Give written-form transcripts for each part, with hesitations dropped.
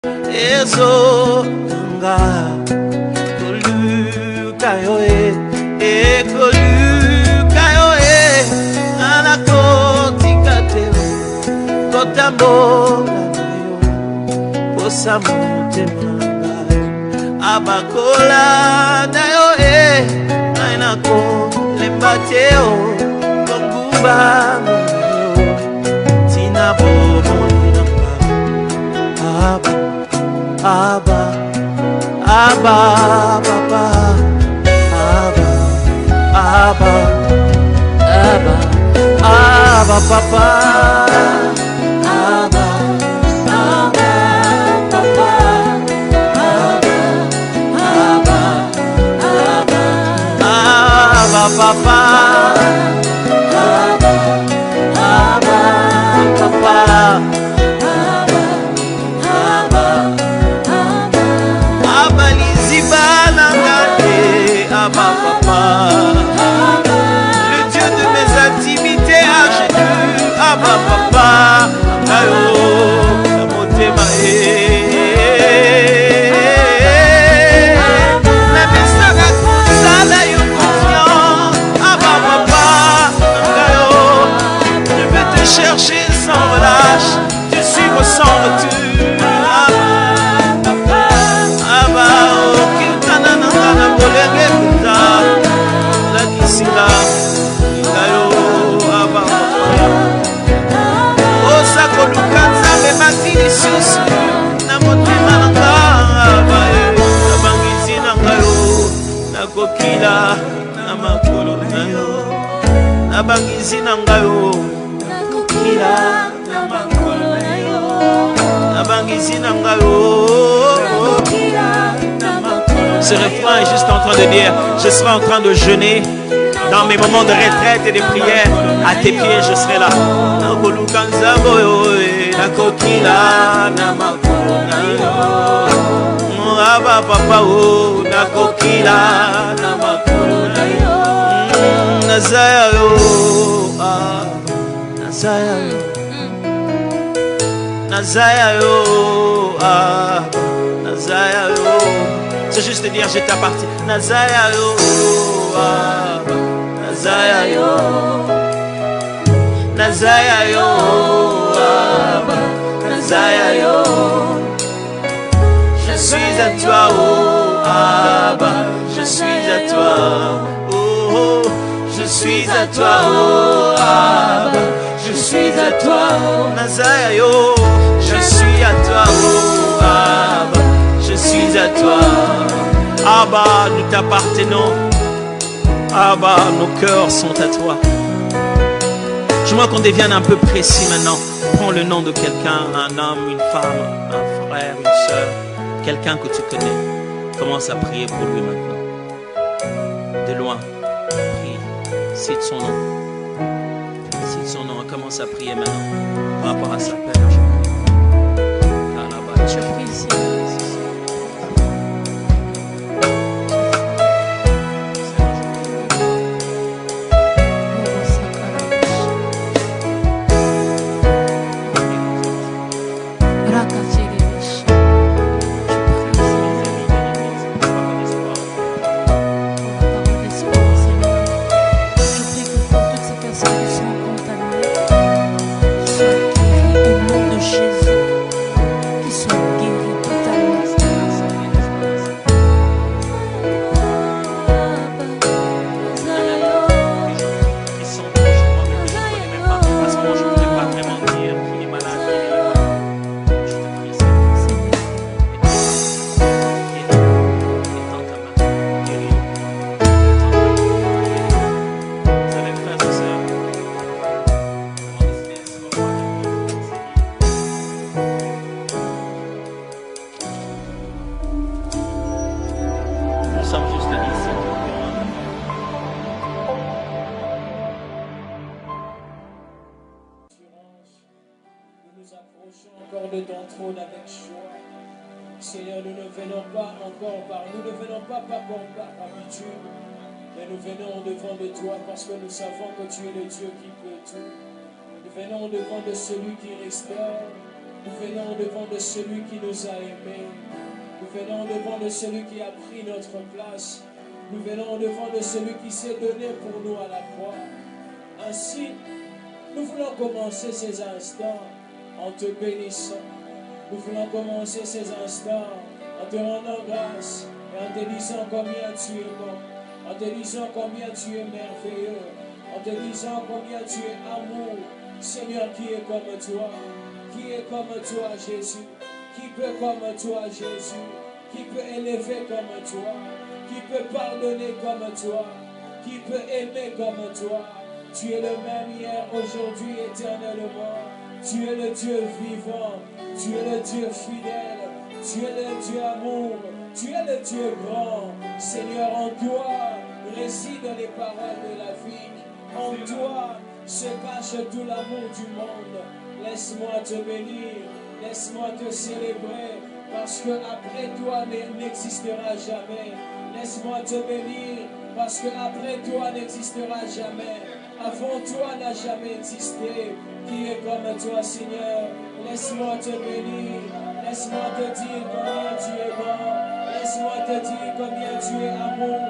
Ezo nga koluka yo koluka yo anakotika te kotambola na yo posa motema abakola na yo ainako lemba te yo konguba na yo tina bomoni na nga Abba, Abba, Papa, Abba, Abba, Abba, Abba, Papa, Abba, Abba, Papa, Abba, Abba, Abba, Papa, Abba, Papa. Le Dieu de mes activités à genoux, Abba Papa, ayo, motema na misaka kusala yo confiant, Abba Papa, ayo, je vais te chercher sans relâche, te suivre sans retour. Kokila na makolo na yo nabangisi na ngayo kokila na makolo na yo nabangisi na ngayo kokila na makolo. Ce refrain est juste en train de dire je serai en train de jeûner dans mes moments de retraite et de prière à tes pieds je serai là na kolukanza boyo na kokila na makolo na yo Abba Papa oh nakokila na makolo na yo nazaya yo nazaya yo nazaya yo nazaya yo c'est juste dire je t'appartiens nazaya yo nazaya yo nazaya yo nazaya yo je suis à toi, oh Abba, je suis à toi, oh, je suis à toi, oh Abba, je suis à toi, Nazayo, je suis à toi, oh Abba, je suis à toi, Abba, nous t'appartenons, Abba, nos cœurs sont à toi. J'aimerais qu'on devienne un peu précis maintenant. Prends le nom de quelqu'un, un homme, une femme, un frère, une soeur. Quelqu'un que tu connais, commence à prier pour lui maintenant. De loin, prie, cite son nom. Cite son nom, commence à prier maintenant par rapport à sa peur. Je prie ici. de ton trône avec joie. Seigneur, nous ne venons pas encore par, nous ne venons pas par habitude, mais nous venons devant de toi parce que nous savons que tu es le Dieu qui peut tout. Nous venons devant de celui qui restaure, Nous venons devant de celui qui nous a aimés. Nous venons devant de celui qui a pris notre place. Nous venons devant de celui qui s'est donné pour nous à la croix. Ainsi, nous voulons commencer ces instants en te bénissant. Nous voulons commencer ces instants en te rendant grâce et en te disant combien tu es bon, en te disant combien tu es merveilleux, en te disant combien tu es amour. Seigneur, qui est comme toi? Qui est comme toi, Jésus? Qui peut comme toi, Jésus? Qui peut élever comme toi? Qui peut pardonner comme toi? Qui peut aimer comme toi? Tu es le même hier, aujourd'hui, éternellement. Tu es le Dieu vivant. Tu es le Dieu fidèle. Tu es le Dieu amour. Tu es le Dieu grand. Seigneur, en toi résident les paroles de la vie. En toi se cache tout l'amour du monde. Laisse-moi te bénir. Laisse-moi te célébrer. Parce que après toi n'existera jamais. Laisse-moi te bénir. Parce que après toi n'existera jamais. Avant toi n'a jamais existé. Qui est comme toi, Seigneur? Laisse-moi te bénir. Laisse-moi te dire combien tu es bon. Laisse-moi te dire combien tu es amour.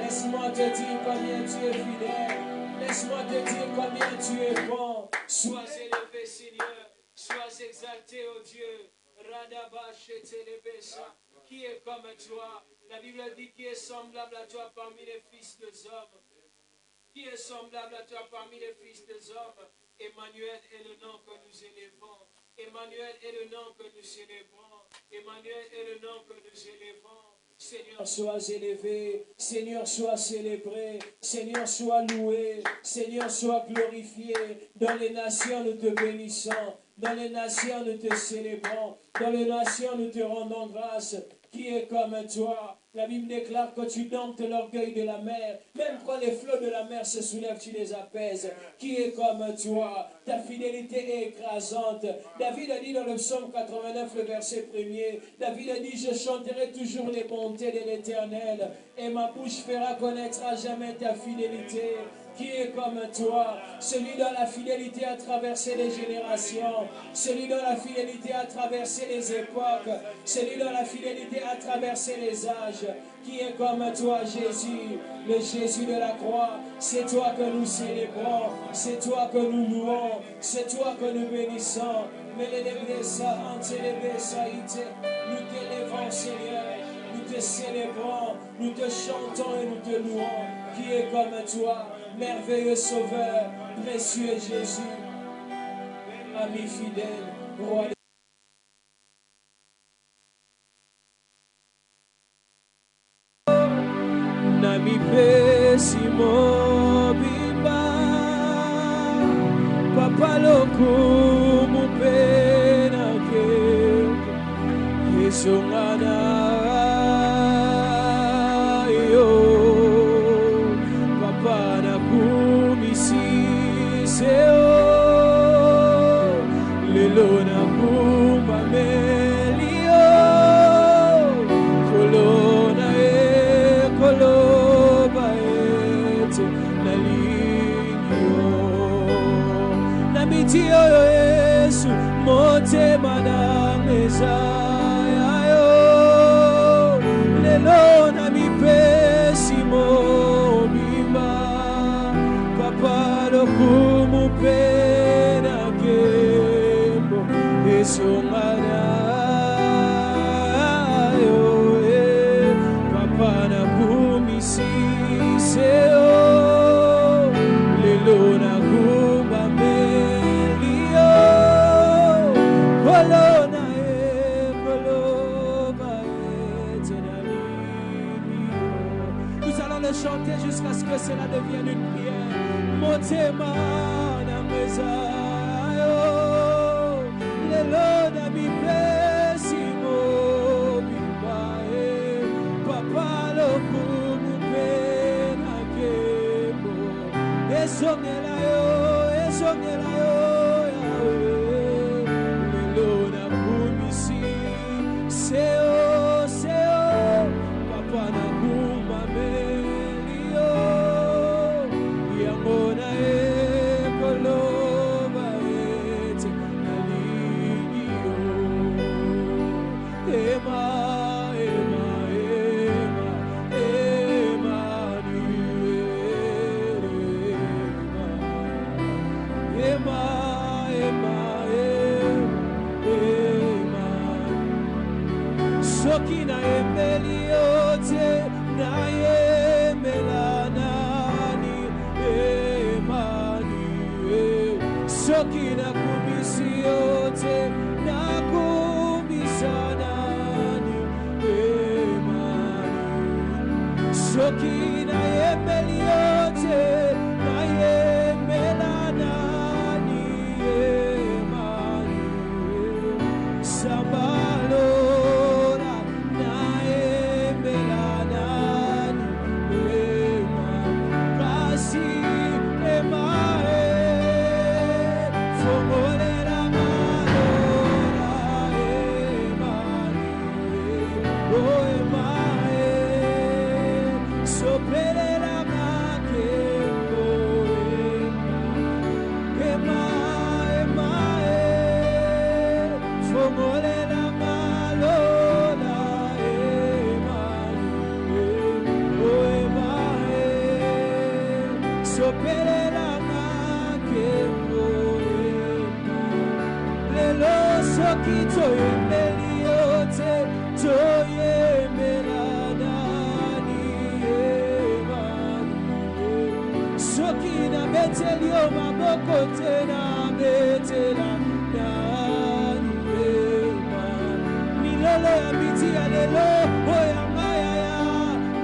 Laisse-moi te dire combien tu es fidèle. Laisse-moi te dire combien tu es bon. Sois élevé, Seigneur. Sois exalté, ô Dieu. Qui est comme toi? La Bible dit qui est semblable à toi parmi les fils des hommes. Qui est semblable à toi parmi les fils des hommes? Emmanuel est le nom que nous élevons. Emmanuel est le nom que nous célébrons. Emmanuel est le nom que nous élevons. Seigneur, sois élevé. Seigneur, sois célébré. Seigneur, sois loué. Seigneur, sois glorifié. Dans les nations, nous te bénissons. Dans les nations, nous te célébrons. Dans les nations, nous te rendons grâce. Qui est comme toi? La Bible déclare que tu domptes l'orgueil de la mer. Même quand les flots de la mer se soulèvent, tu les apaises. Qui est comme toi? Ta fidélité est écrasante. David a dit dans le psaume 89, le verset 1er, David a dit, je chanterai toujours les bontés de l'Éternel et ma bouche fera connaître à jamais ta fidélité. Qui est comme toi? Celui dont la fidélité a traversé les générations, celui dont la fidélité a traversé les époques, celui dont la fidélité a traversé les âges. Qui est comme toi, Jésus, le Jésus de la croix? C'est toi que nous célébrons, c'est toi que nous louons, c'est toi que nous bénissons. Nous t'élevons, Seigneur, nous te célébrons, nous te chantons et nous te louons. Qui est comme toi? Merveilleux Sauveur, précieux Jésus, ami fidèle, roi de... Nami pesimo bimba, papa loku mupena ke, Yesungana. Yesu mote manameza yo lelo na mipesi mo bimba papa lokumu pena kembo esongana yo papa na kumisi seo lelo na chanter jusqu'à ce que cela devienne une prière. Motema na meza yo lelo na mi pesimo bibae papa lokumu pena kemo esongela yo Yahweh lelo na kumisi seo papa na kumame Sokina Emeliote na Emelanani Emmanuel. Sokina Kumisiote na Kumisanani Emmanuel. Sokina Emeliote na Emelanani Emmanuel. Sabalo Kito Emeliote Toye Melanani Emmanuel. Sokina Betelio Maboko Tena Betela Nani Emmanuel. Milolo Abiti Alelo Oyamaya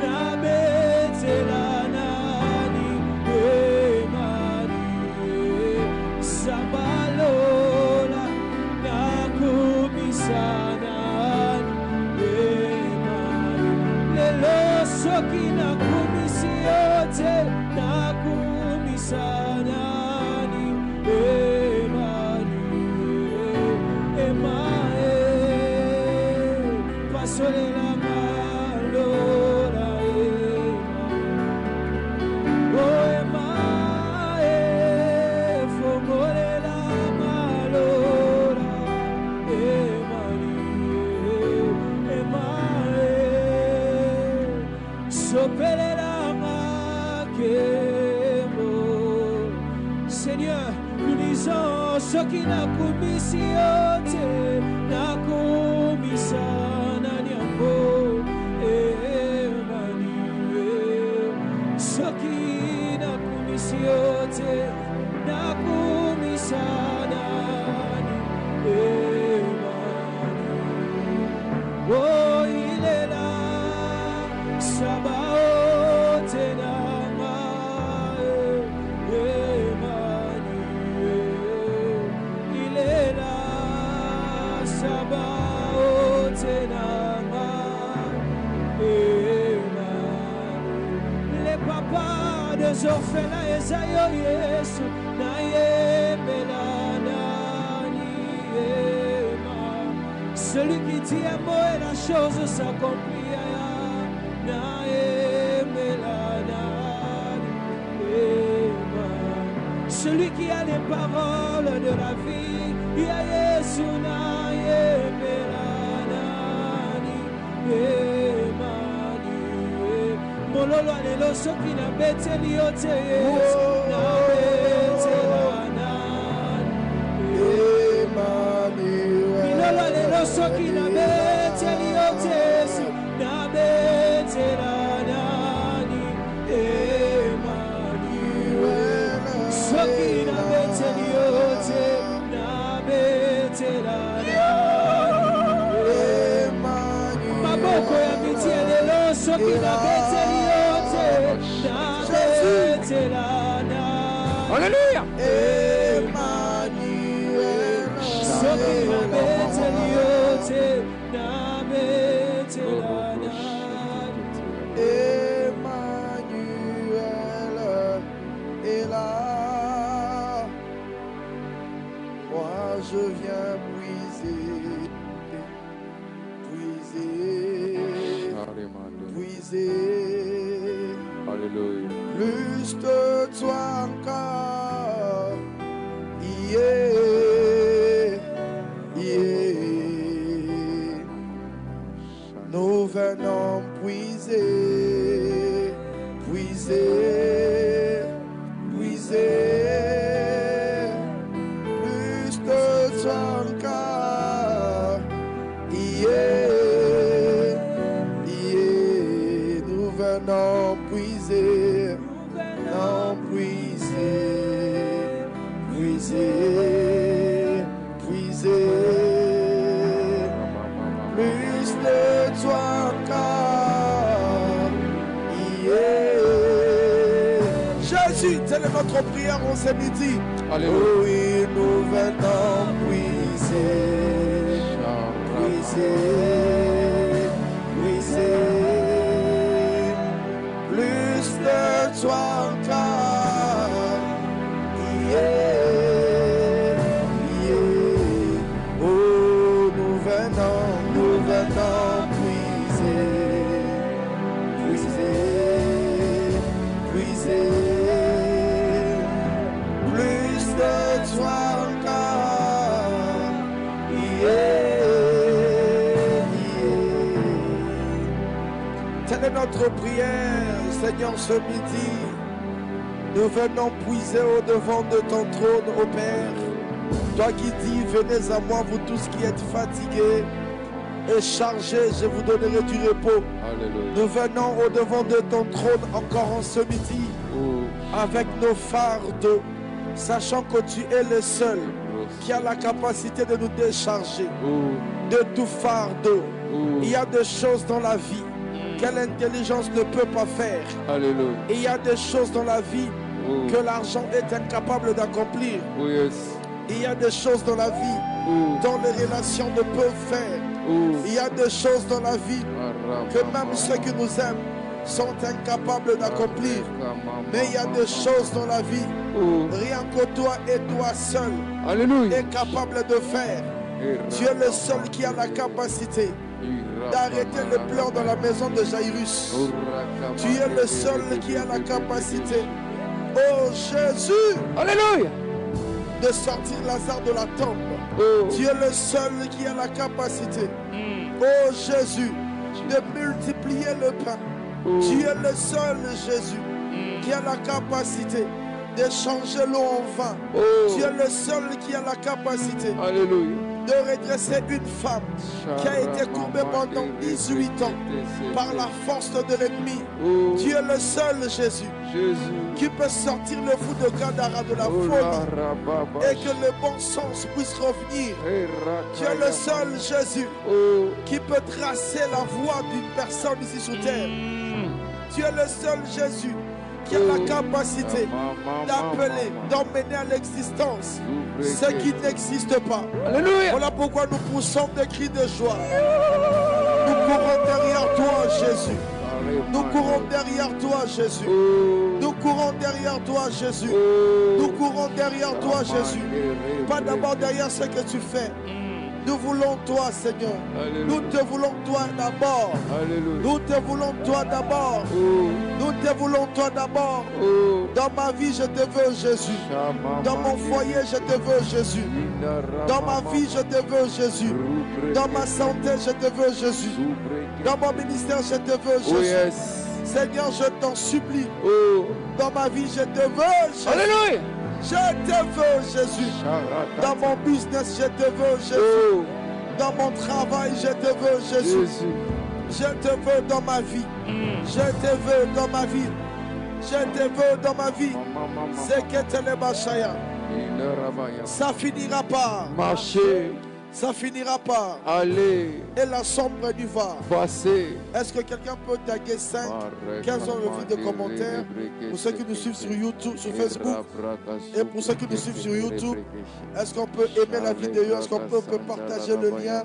Na Betela Nani Emmanuel. Sabalo Sokina Kumisiote na Kumisanani Emmanuel. Emmanuel Pasole la malora Emmanuel. Oh Emmanuel Fomole la malora Emmanuel. Emmanuel Seigneur, nous disons ce qui n'a commissioté, n'a commissionné Emmanuel. Ce qui n'a commissioté, n'a commissionné Emmanuel. Oh, il est là, Sabaoth et Nama, Emmanuel. Il est là, Sabaoth et Nama, Emmanuel. Les papas des orphelins, Esaïo, Yesu, Naye, Melanani, Emmanuel. Celui qui dit un mot et la chose s'accomplit. Celui qui a les paroles de la vie, Yesuna Yemelanani Emmanuel. Mololo alelo soki na beteli yote Yesu na betelanani Emmanuel. Mololo alelo soki na beteli yote Yesu na betelanani Emmanuel. Soki na beteli yote na betelanani Emmanuel. Maboko ya miti alelo soki na beteli yote na betelanani. Alléluia. Emmanuel. Soki na beteli yote na betelanani. Emmanuel est là. Moi je viens puiser. Alléluia. Plus de toi encore. Yeah. nous venons puiser, puiser, puiser, plus de toi encore. Yeah, yeah, nous venons puiser, non puiser, puiser, puiser, plus de toi encore. Yeah. Jésus, telle est notre prière en ce midi. Alléluia. Oui, nous venons puiser, puiser, puiser, plus de toi encore. Yeah, yeah. Oh, nous venons puiser, puiser, puiser, plus de toi encore. Yeah, yeah. Telle est notre prière, Seigneur, ce midi. Nous venons puiser au-devant de ton trône, ô Père. Toi qui dis, venez à moi, vous tous qui êtes fatigués et chargés, je vous donnerai du repos. Alléluia. Nous venons au-devant de ton trône encore en ce midi, Oh, avec nos fardeaux, sachant que tu es le seul qui a la capacité de nous décharger oh, de tout fardeau. oh. Il y a des choses dans la vie que l'intelligence ne peut pas faire. Alléluia. Et il y a des choses dans la vie Oh, que l'argent est incapable d'accomplir. oh yes. Il y a des choses dans la vie Oh, dont les relations ne peuvent faire. oh. Il y a des choses dans la vie que même ceux qui nous aiment sont incapables d'accomplir. Mais il y a des choses dans la vie, Oh, rien que toi et toi seul alléluia. est capable de faire. Tu es le seul qui a la capacité d'arrêter les pleurs dans la maison de Jairus. Tu es le seul qui a la capacité, oh Jésus, Alléluia. de sortir Lazare de la tombe. Oh, Tu es le seul qui a la capacité, oh Jésus, de multiplier le pain. oh. Tu es le seul, Jésus, qui a la capacité de changer l'eau en vin. Oh, Tu es le seul qui a la capacité alléluia. de redresser une femme qui a été courbée pendant 18 ans par la force de l'ennemi. Oh, Tu es le seul, Jésus, Jésus. qui peut sortir le fou de Gadara de la Oh, folie la rababa. et que le bon sens puisse revenir. Tu es le seul, Jésus, Oh, qui peut tracer la voie d'une personne ici sur terre. Tu es le seul, Jésus, qui a la capacité d'appeler, d'emmener à l'existence ce qui n'existe pas. alléluia. Voilà pourquoi nous poussons des cris de joie. Nous courons derrière toi, Jésus. Nous courons derrière toi, Jésus. Oh, Nous courons derrière toi, Jésus. oh. Nous courons derrière toi, Jésus. Pas d'abord derrière ce que tu fais. Nous voulons toi, Seigneur. Nous te voulons toi d'abord. Alléluia. Nous te voulons toi d'abord. Oh, Nous te voulons toi d'abord. oh. Dans ma vie, je te veux, Jésus. Dans mon foyer, je te veux, Jésus. Dans ma vie, je te veux, Jésus. Dans ma santé, je te veux, Jésus. Dans mon ministère, je te veux, Oh Jésus. yes. Seigneur, je t'en supplie. Oh, Dans ma vie, je te veux, Jésus. alléluia. Je te veux, Jésus. Dans mon business, je te veux, Jésus. Oh, Dans mon travail, je te veux, Jésus. Jésus. Je te veux dans ma vie. Je te veux dans ma vie. Je te veux dans ma vie. C'est que tu es Bachaya. Ça finira pas. Marcher, Ça finira pas. aller, Et la sombre nuit va. passer. Est-ce que quelqu'un peut taguer 5, 15 envies de commentaires pour ceux qui nous suivent sur YouTube, sur Facebook et pour ceux qui nous suivent sur YouTube? Est-ce qu'on peut aimer la vidéo? Est-ce qu'on peut partager le lien?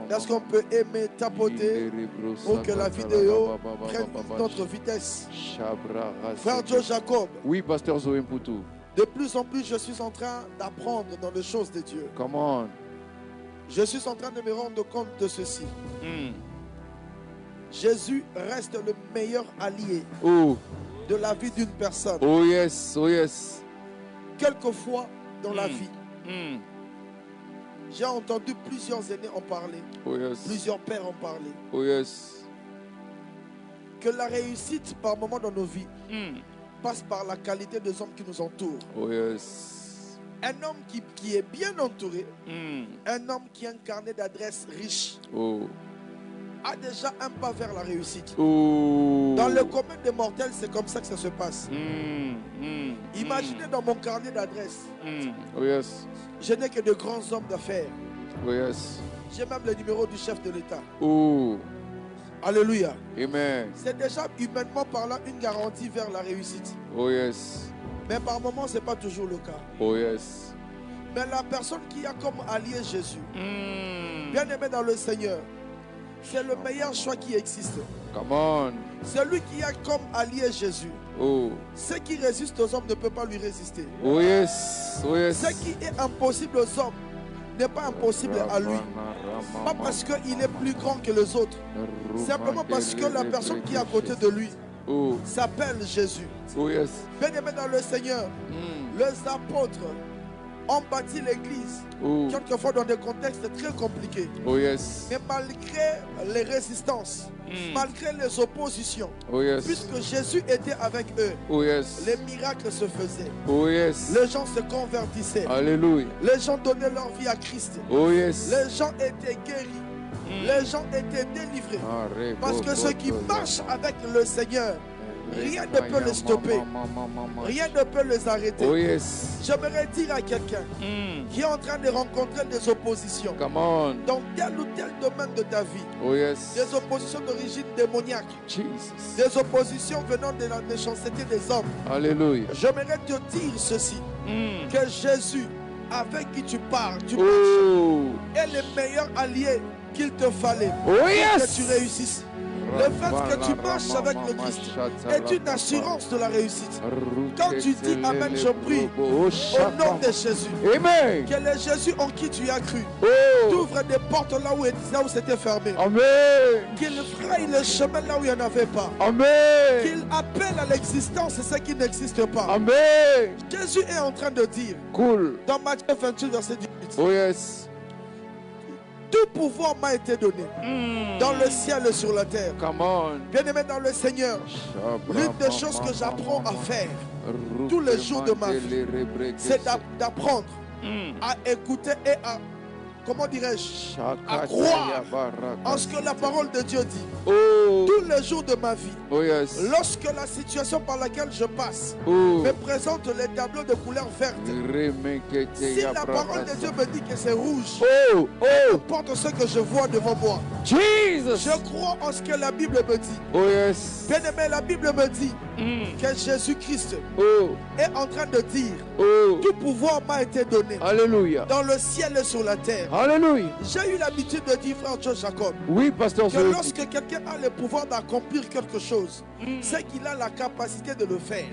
Est-ce qu'on peut aimer, tapoter pour que la vidéo prenne notre vitesse? Frère Joe Jacob, Oui, pasteur Zoé Mpoutou. de plus en plus, je suis en train d'apprendre dans les choses de Dieu. Come on. Je suis en train de me rendre compte de ceci. Jésus reste le meilleur allié Oh, de la vie d'une personne. oh yes, oh yes. Quelquefois dans la vie, J'ai entendu plusieurs aînés en parler. Oh yes. Plusieurs pères en parler. Oh yes. Que la réussite par moment dans nos vies passe par la qualité des hommes qui nous entourent. Oh yes. Un homme qui est bien entouré, un homme qui a un carnet d'adresses riche, Oh. a déjà un pas vers la réussite. Oh. Dans le commun des mortels, c'est comme ça que ça se passe. Imaginez dans mon carnet d'adresses, Oh yes. je n'ai que de grands hommes d'affaires. Oh yes. J'ai même le numéro du chef de l'État. Oh. Alléluia. Amen. C'est déjà humainement parlant une garantie vers la réussite. Oh yes. Mais par moments, ce n'est pas toujours le cas. Oh yes. Mais la personne qui a comme allié Jésus, bien aimé dans le Seigneur, c'est le meilleur choix qui existe. Come on. Celui qui a comme allié Jésus, Oh. ce qui résiste aux hommes ne peut pas lui résister. Oh yes. Oh yes. Ce qui est impossible aux hommes n'est pas impossible à lui. Pas parce qu'il est plus grand que les autres. Simplement parce que la personne qui est à côté de lui Oh. s'appelle Jésus. Oh yes. Bien aimé dans le Seigneur, les apôtres ont bâti l'église, Oh. quelquefois dans des contextes très compliqués. Oh yes. Mais malgré les résistances, malgré les oppositions, Oh yes. puisque Jésus était avec eux, Oh yes. les miracles se faisaient. Oh yes. Les gens se convertissaient. Alléluia. Les gens donnaient leur vie à Christ. Oh yes. Les gens étaient guéris. Les gens étaient délivrés. Parce que ceux qui marchent avec le Seigneur, rien ne peut les stopper. Rien ne peut les arrêter. Oh yes. J'aimerais dire à quelqu'un qui est en train de rencontrer des oppositions Come on. dans tel ou tel domaine de ta vie, Oh yes. des oppositions d'origine démoniaque, Jesus. des oppositions venant de la méchanceté des hommes, Alléluia. j'aimerais te dire ceci, que Jésus, avec qui tu parles, tu marches, Oh. est le meilleur allié qu'il te fallait Oh pour que yes. tu réussisses. Le fait que tu marches avec le Christ est une assurance de la réussite. Quand tu dis Amen, je prie au nom de Jésus. Amen. Quel est Jésus en qui tu as cru? Oh. T'ouvres des portes là où c'était fermé. Amen. Qu'il fraye le chemin là où il n'y en avait pas. Amen. Qu'il appelle à l'existence ce qui n'existe pas. Amen. Jésus est en train de dire Cool. dans Matthieu 28, verset 18, Oh yes. tout pouvoir m'a été donné dans le ciel et sur la terre. Come on. Bien-aimé dans le Seigneur, l'une des choses que j'apprends à faire tous les jours de ma vie, c'est d'apprendre à écouter et à, comment dirais-je, à croire en ce que la parole de Dieu dit. Oh. Tous les jours de ma vie, Oh yes. lorsque la situation par laquelle je passe Oh. me présente les tableaux de couleur verte, si la parole de Dieu me dit que c'est rouge, Oh. peu Oh. importe ce que je vois devant moi, Jesus. je crois en ce que la Bible me dit. Oh yes. Bien aimé, la Bible me dit que Jésus-Christ Oh. est en train de dire Oh. tout pouvoir m'a été donné Alléluia. dans le ciel et sur la terre. Alléluia. J'ai eu l'habitude de dire, frère Joe Jacob, Oui, pasteur. que lorsque quelqu'un a le pouvoir d'accomplir quelque chose, c'est qu'il a la capacité de le faire.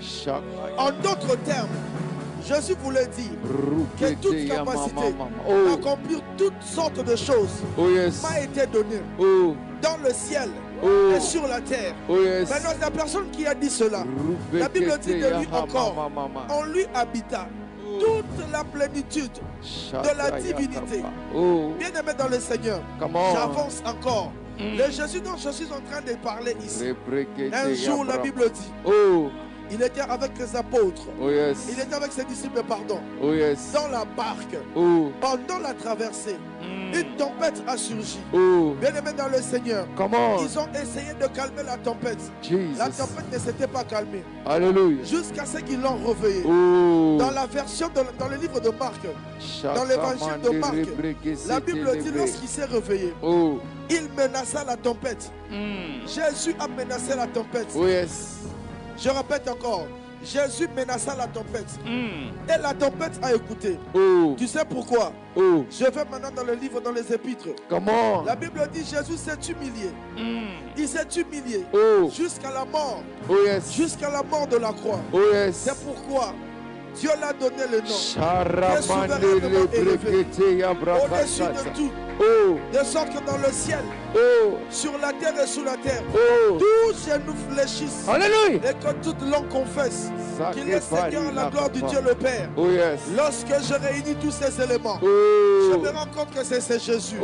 En d'autres termes, Jésus voulait dire que toute capacité Oh. d'accomplir toutes sortes de choses Oh yes. m'a été donnée Oh. dans le ciel Oh. et sur la terre. Oh yes. Maintenant, la personne qui a dit cela, la Bible dit de lui encore, en lui habita toute la plénitude de la divinité. Oh. Bien aimé dans le Seigneur, Come on. j'avance encore. Le Jésus dont je suis en train de parler ici, un jour la Bible dit, Oh. il était avec les apôtres, Oh yes. il était avec ses disciples, pardon, Oh yes. dans la barque. Oh. Pendant la traversée, une tempête a surgi. Oh. Bien aimé dans le Seigneur, Come on. ils ont essayé de calmer la tempête. La Jesus. tempête ne s'était pas calmée Alléluia. jusqu'à ce qu'ils l'ont réveillé. Oh. Dans la version, dans le livre de Marc, dans l'évangile de Marc, la Bible dit lorsqu'il s'est réveillé, Oh. il menaça la tempête. Jésus a menacé la tempête. Oh yes. Je répète encore, Jésus menaça la tempête. Et la tempête a écouté. Oh. Tu sais pourquoi? Oh. Je vais maintenant dans le livre, dans les épîtres. Comment? La Bible dit Jésus s'est humilié. Il s'est humilié Oh. jusqu'à la mort. Oh yes. Jusqu'à la mort de la croix. Oh yes. C'est pourquoi Dieu l'a donné le nom. Souverainement élevé, au-dessus de tout. De sorte que dans le ciel, sur la terre et sous la terre, tous genoux fléchissent. Alléluia. Et que toute langue confesse qu'il est Seigneur à la gloire du Dieu le Père. Oh yes. Lorsque je réunis tous ces éléments, je me rends compte que c'est Jésus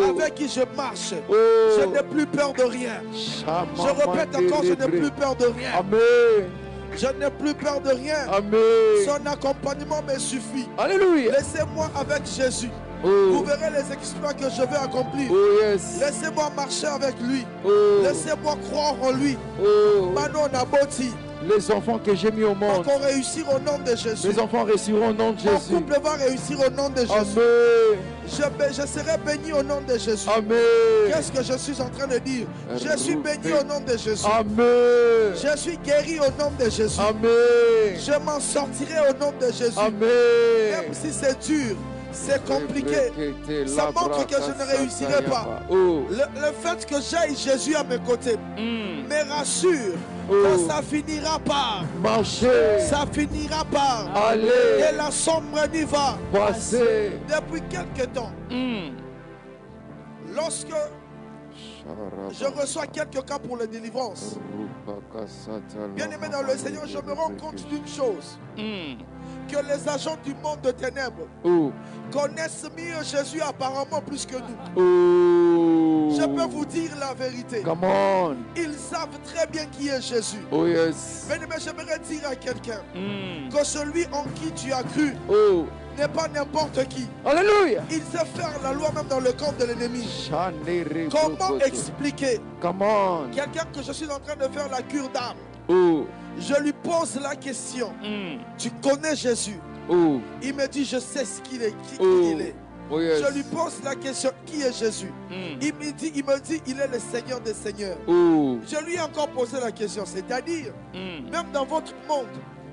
avec qui je marche. Je n'ai plus peur de rien. Je répète encore, je n'ai plus peur de rien. Amen. Je n'ai plus peur de rien. Amen. Son accompagnement me suffit. Alléluia. Laissez-moi avec Jésus. Vous verrez les exploits que je vais accomplir. Oh yes. Laissez-moi marcher avec lui. Laissez-moi croire en lui. Manon Naboti. Les enfants que j'ai mis au monde, qu'on réussir au nom de Jésus. les enfants réussiront au nom de Jésus. Mon couple va réussir au nom de Jésus. Amen. Je serai béni au nom de Jésus. Amen. Qu'est-ce que je suis en train de dire? Je suis béni au nom de Jésus. Amen. Je suis guéri au nom de Jésus. Amen. Je m'en sortirai au nom de Jésus. Amen. Même si c'est dur, c'est compliqué, ça montre que je ne réussirai pas. Le fait que j'aille Jésus à mes côtés me rassure que ça finira par marcher. Ça finira par aller. Et la sombre nuit va passer. Depuis quelque temps, lorsque je reçois quelques cas pour la délivrance, bien aimé dans le Seigneur, je me rends compte d'une chose. Que les agents du monde de ténèbres connaissent mieux Jésus apparemment plus que nous. Je peux vous dire la vérité. Come on. Ils savent très bien qui est Jésus. Oh yes. Mais j'aimerais dire à quelqu'un que celui en qui tu as cru n'est pas n'importe qui. Alléluia. Il sait faire la loi même dans le camp de l'ennemi. Comment expliquer quelqu'un que je suis en train de faire la cure d'âme? Je lui pose la question. Tu connais Jésus? Il me dit, je sais ce qu'il est, qui il est. Oh yes. Je lui pose la question, qui est Jésus? Il me dit, il est le Seigneur des Seigneurs. Je lui ai encore posé la question, c'est-à-dire, même dans votre monde,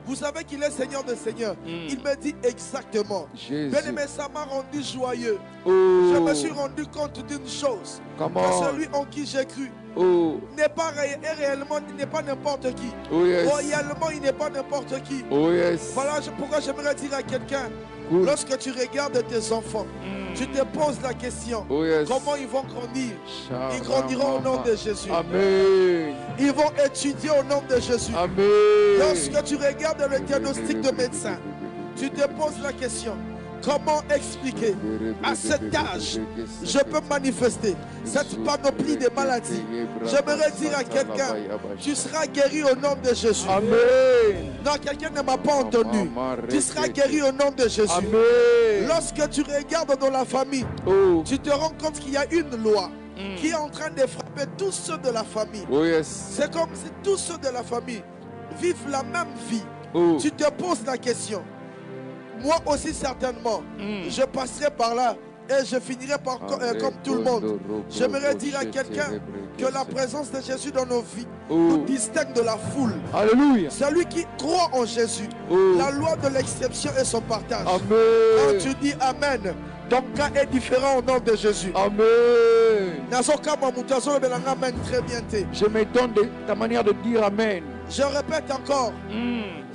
vous savez qu'il est Seigneur des Seigneurs. Il me dit exactement. Bien-aimé, ça m'a rendu joyeux. Je me suis rendu compte d'une chose. Que celui en qui j'ai cru n'est pas réellement, il n'est pas n'importe qui. Royalement, il n'est pas n'importe qui. Voilà pourquoi j'aimerais dire à quelqu'un, lorsque tu regardes tes enfants, tu te poses la question, comment ils vont grandir? Ils grandiront au nom de Jésus. Amen. Ils vont étudier au nom de Jésus. Amen. Lorsque tu regardes le diagnostic de médecin, tu te poses la question, comment expliquer à cet âge, je peux manifester cette panoplie de maladies? J'aimerais dire à quelqu'un, tu seras guéri au nom de Jésus. Amen. Non, quelqu'un ne m'a pas entendu. Tu seras guéri au nom de Jésus. Amen. Lorsque tu regardes dans la famille, tu te rends compte qu'il y a une loi qui est en train de frapper tous ceux de la famille. C'est comme si tous ceux de la famille vivent la même vie. Tu te poses la question. Moi aussi certainement, je passerai par là et je finirai par comme tout le monde. J'aimerais dire à quelqu'un que la présence de Jésus dans nos vies nous distingue de la foule. Alléluia. Celui qui croit en Jésus, la loi de l'exception est son partage. Amen. Quand tu dis Amen, ton cas est différent au nom de Jésus. Amen. Très bien. Je m'étonne de ta manière de dire Amen. Je répète encore.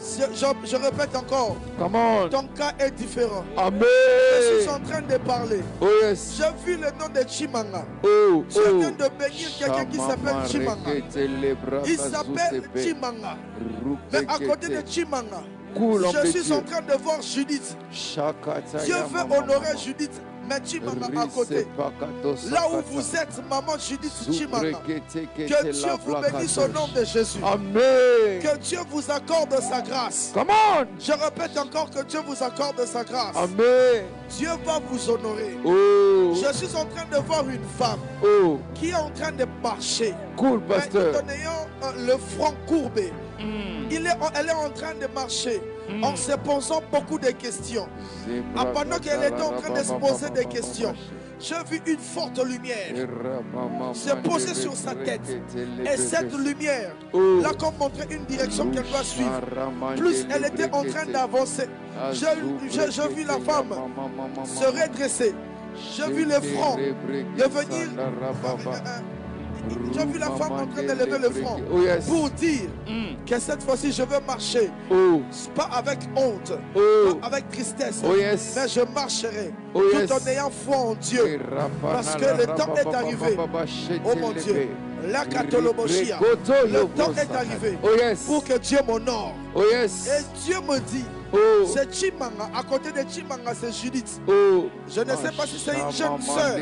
Je répète encore. Comment? Ton cas est différent. Amen. Je suis en train de parler. J'ai vu le nom de Chimanga. Je viens de bénir quelqu'un qui s'appelle Chimanga. Il s'appelle Chimanga. Mais à côté de Chimanga, je suis en train de voir Judith. Dieu veut honorer Judith. Mais Chimanga à côté. Là où vous êtes, maman Judith Chimanga. Que Dieu vous bénisse au nom de Jésus. Amen. Que Dieu vous accorde sa grâce. Come on. Je répète encore que Dieu vous accorde sa grâce. Amen. Dieu va vous honorer. Je suis en train de voir une femme qui est en train de marcher. Cool, pasteur. En ayant le front courbé. Elle est en train de marcher en se posant beaucoup de questions. Pendant qu'elle était en train de se poser des questions, j'ai vu une forte lumière se poser sur sa tête. Et cette lumière l'a comme montré une direction qu'elle doit suivre. Plus elle était en train d'avancer, j'ai vu la femme se redresser. J'ai vu le front devenir. J'ai vu la femme en train de lever le front Oh yes. pour dire que cette fois-ci je veux marcher. Oh. Pas avec honte, Oh. pas avec tristesse, Oh yes. mais je marcherai Oh tout yes. en ayant foi en Dieu. Parce que le temps est arrivé. Oh mon Dieu. La Katoloboshia. Le temps est arrivé Oh yes. pour que Dieu m'honore. Oh yes. Et Dieu me dit, Oh. c'est Chimanga, à côté de Chimanga, c'est Judith. Oh. Je ne sais pas si c'est une jeune soeur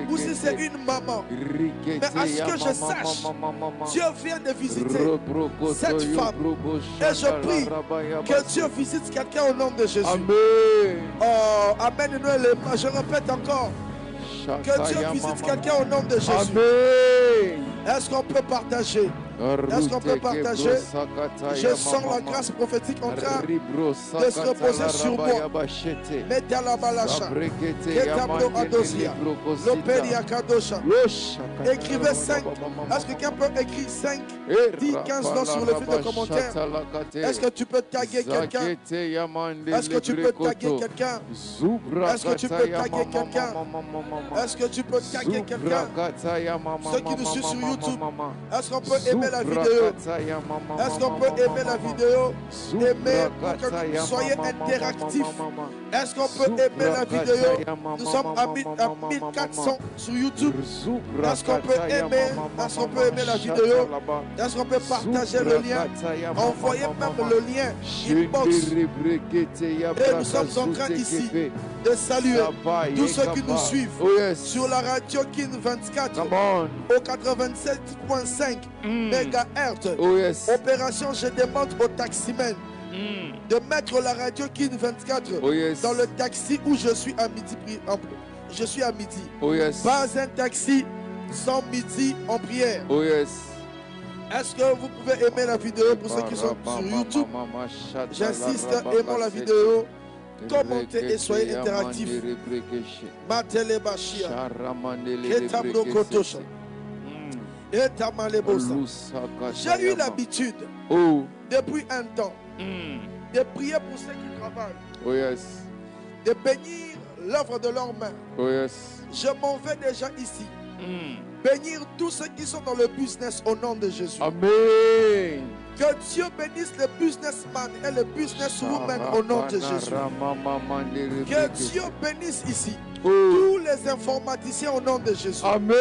ou si c'est une maman. Mais à ce que je sache, Dieu vient de visiter cette femme. Et je prie que Dieu visite quelqu'un au nom de Jésus. Amen. Oh, Amen. Je répète encore. Que Dieu visite quelqu'un au nom de Jésus. Amen. Est-ce qu'on peut partager? Est-ce qu'on peut partager? Je sens la grâce prophétique en train de se reposer sur moi. Mettez la balacha. Ketablo adosia. Loperia kadosha. Écrivez 5. Est-ce que quelqu'un peut écrire 5, 10, 15 noms sur le fil de commentaires? Est-ce que tu peux taguer quelqu'un? Est-ce que tu peux taguer quelqu'un? Est-ce que tu peux taguer quelqu'un? Est-ce que tu peux taguer quelqu'un? Ceux qui nous suivent sur YouTube, est-ce qu'on peut aimer la vidéo? Est-ce qu'on peut aimer la vidéo? Aimer pour que vous soyez interactifs. Est-ce qu'on peut aimer la vidéo? Nous sommes à 1400 sur YouTube. Est-ce qu'on peut aimer? Est-ce qu'on peut aimer la vidéo? Est-ce qu'on peut partager le lien? Envoyez même le lien inbox. Et nous sommes en train ici de saluer tous ceux qui nous suivent sur la radio Kin 24 au 87.5 MHz. Opération, je demande au taximen de mettre la radio Kin 24 dans le taxi où je suis à midi. Je suis à midi. Pas un taxi sans midi en prière. Est-ce que vous pouvez aimer la vidéo pour ceux qui sont sur YouTube? J'insiste, aimons la vidéo. Commentez et soyez interactifs. Matele Bashia. Ketablo Kotosha. Etamalebosa. J'ai eu l'habitude, depuis un temps, de prier pour ceux qui travaillent. De bénir l'œuvre de leurs mains. Je m'en vais déjà ici. Bénir tous ceux qui sont dans le business au nom de Jésus. Amen. Que Dieu bénisse les businessmen et les businesswomen au nom de Jésus. Que Dieu bénisse ici tous les informaticiens au nom de Jésus. Amen.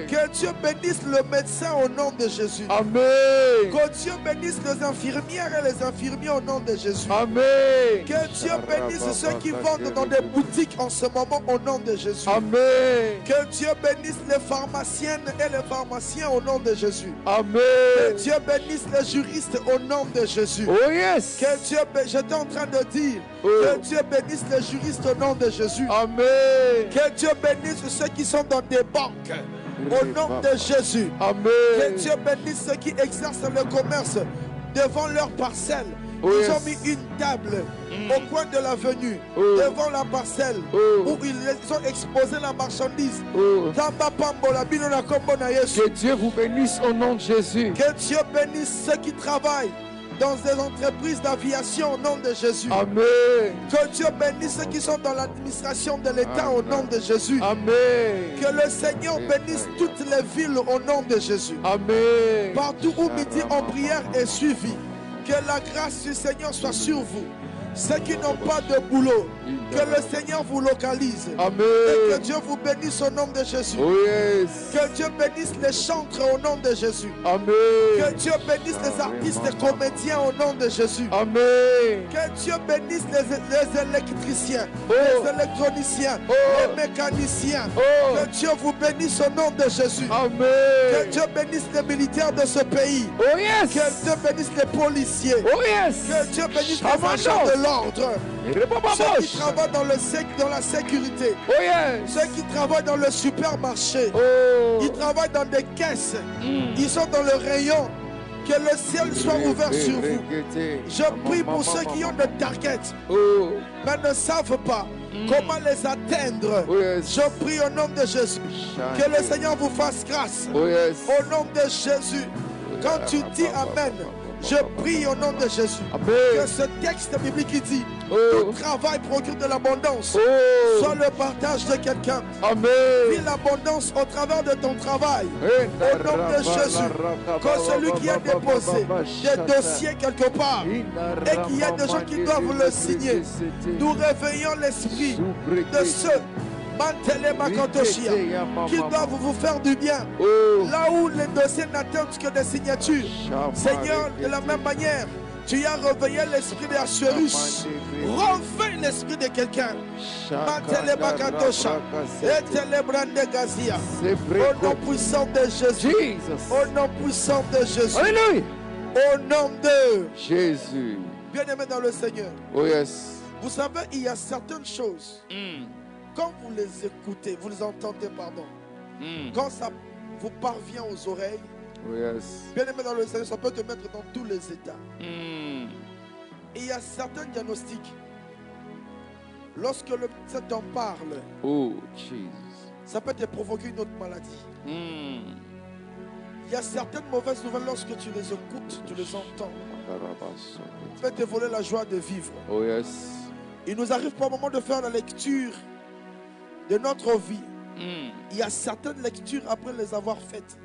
Que Dieu bénisse le médecin au nom de Jésus. Amen. Que Dieu bénisse les infirmières et les infirmiers au nom de Jésus. Amen. Que Dieu bénisse ceux qui vendent dans des boutiques en ce moment au nom de Jésus. Amen. Que Dieu bénisse les pharmaciennes et les pharmaciens au nom de Jésus. Amen. Que Dieu bénisse les juristes au nom de Jésus. Oh yes. Que Dieu j'étais en train de dire que Dieu bénisse les juristes au nom de Jésus. Amen. Que Dieu bénisse ceux qui sont dans des banques au nom de Jésus. Amen. Que Dieu bénisse ceux qui exercent le commerce devant leur parcelle. Ils ont mis une table au coin de l'avenue, devant la parcelle, où ils ont exposé la marchandise. Que Dieu vous bénisse au nom de Jésus. Que Dieu bénisse ceux qui travaillent dans des entreprises d'aviation au nom de Jésus. Amen. Que Dieu bénisse ceux qui sont dans l'administration de l'État au nom de Jésus. Amen. Que le Seigneur bénisse toutes les villes au nom de Jésus. Amen. Partout où midi en prière est suivi. Que la grâce du Seigneur soit sur vous. Ceux qui n'ont pas de boulot, que le Seigneur vous localise. Amen. Et que Dieu vous bénisse au nom de Jésus. Oh yes. Que Dieu bénisse les chantres au nom de Jésus. Amen. Que Dieu bénisse les artistes et comédiens au nom de Jésus. Amen. Que Dieu bénisse les électriciens, les électroniciens, les mécaniciens. Que Dieu vous bénisse au nom de Jésus. Amen. Que Dieu bénisse les militaires de ce pays. Oh yes. Que Dieu bénisse les policiers. Oh yes. Que Dieu bénisse les agents de l'ordre. Ceux qui travaillent dans la sécurité. Oh yes. Ceux qui travaillent dans le supermarché. Ils travaillent dans des caisses. Ils sont dans le rayon. Que le ciel soit ouvert sur vous. Je prie pour ceux qui ont des targets, mais ne savent pas comment les atteindre. Je prie au nom de Jésus. Que le Seigneur vous fasse grâce. Au nom de Jésus. Quand tu dis Amen, Je prie au nom de Jésus que ce texte biblique qui dit tout travail procure de l'abondance soit le partage de quelqu'un. Vis l'abondance au travers de ton travail. Au nom de Jésus, que celui qui a déposé des dossiers quelque part et qu'il y a des gens qui doivent le signer, nous réveillons l'esprit de ceux qui doivent vous faire du bien. Là où les dossiers n'attendent que des signatures, Seigneur, de la même manière, tu as réveillé l'esprit d'Assuérus. Refais l'esprit de quelqu'un. Au nom puissant de Jésus. Au nom puissant de Jésus. Alléluia. Au nom de Jésus. Bien-aimé dans le Seigneur. Oh yes. Vous savez, il y a certaines choses. Quand vous les écoutez, vous les entendez, pardon. Quand ça vous parvient aux oreilles, bien aimé dans le Seigneur, ça peut te mettre dans tous les états. Et il y a certains diagnostics. Lorsque le médecin t'en parle, ça peut te provoquer une autre maladie. Il y a certaines mauvaises nouvelles, lorsque tu les écoutes, tu les entends. Ça peut te voler la joie de vivre. Il nous arrive par moment de faire la lecture de notre vie. Il y a certaines lectures, après les avoir faites,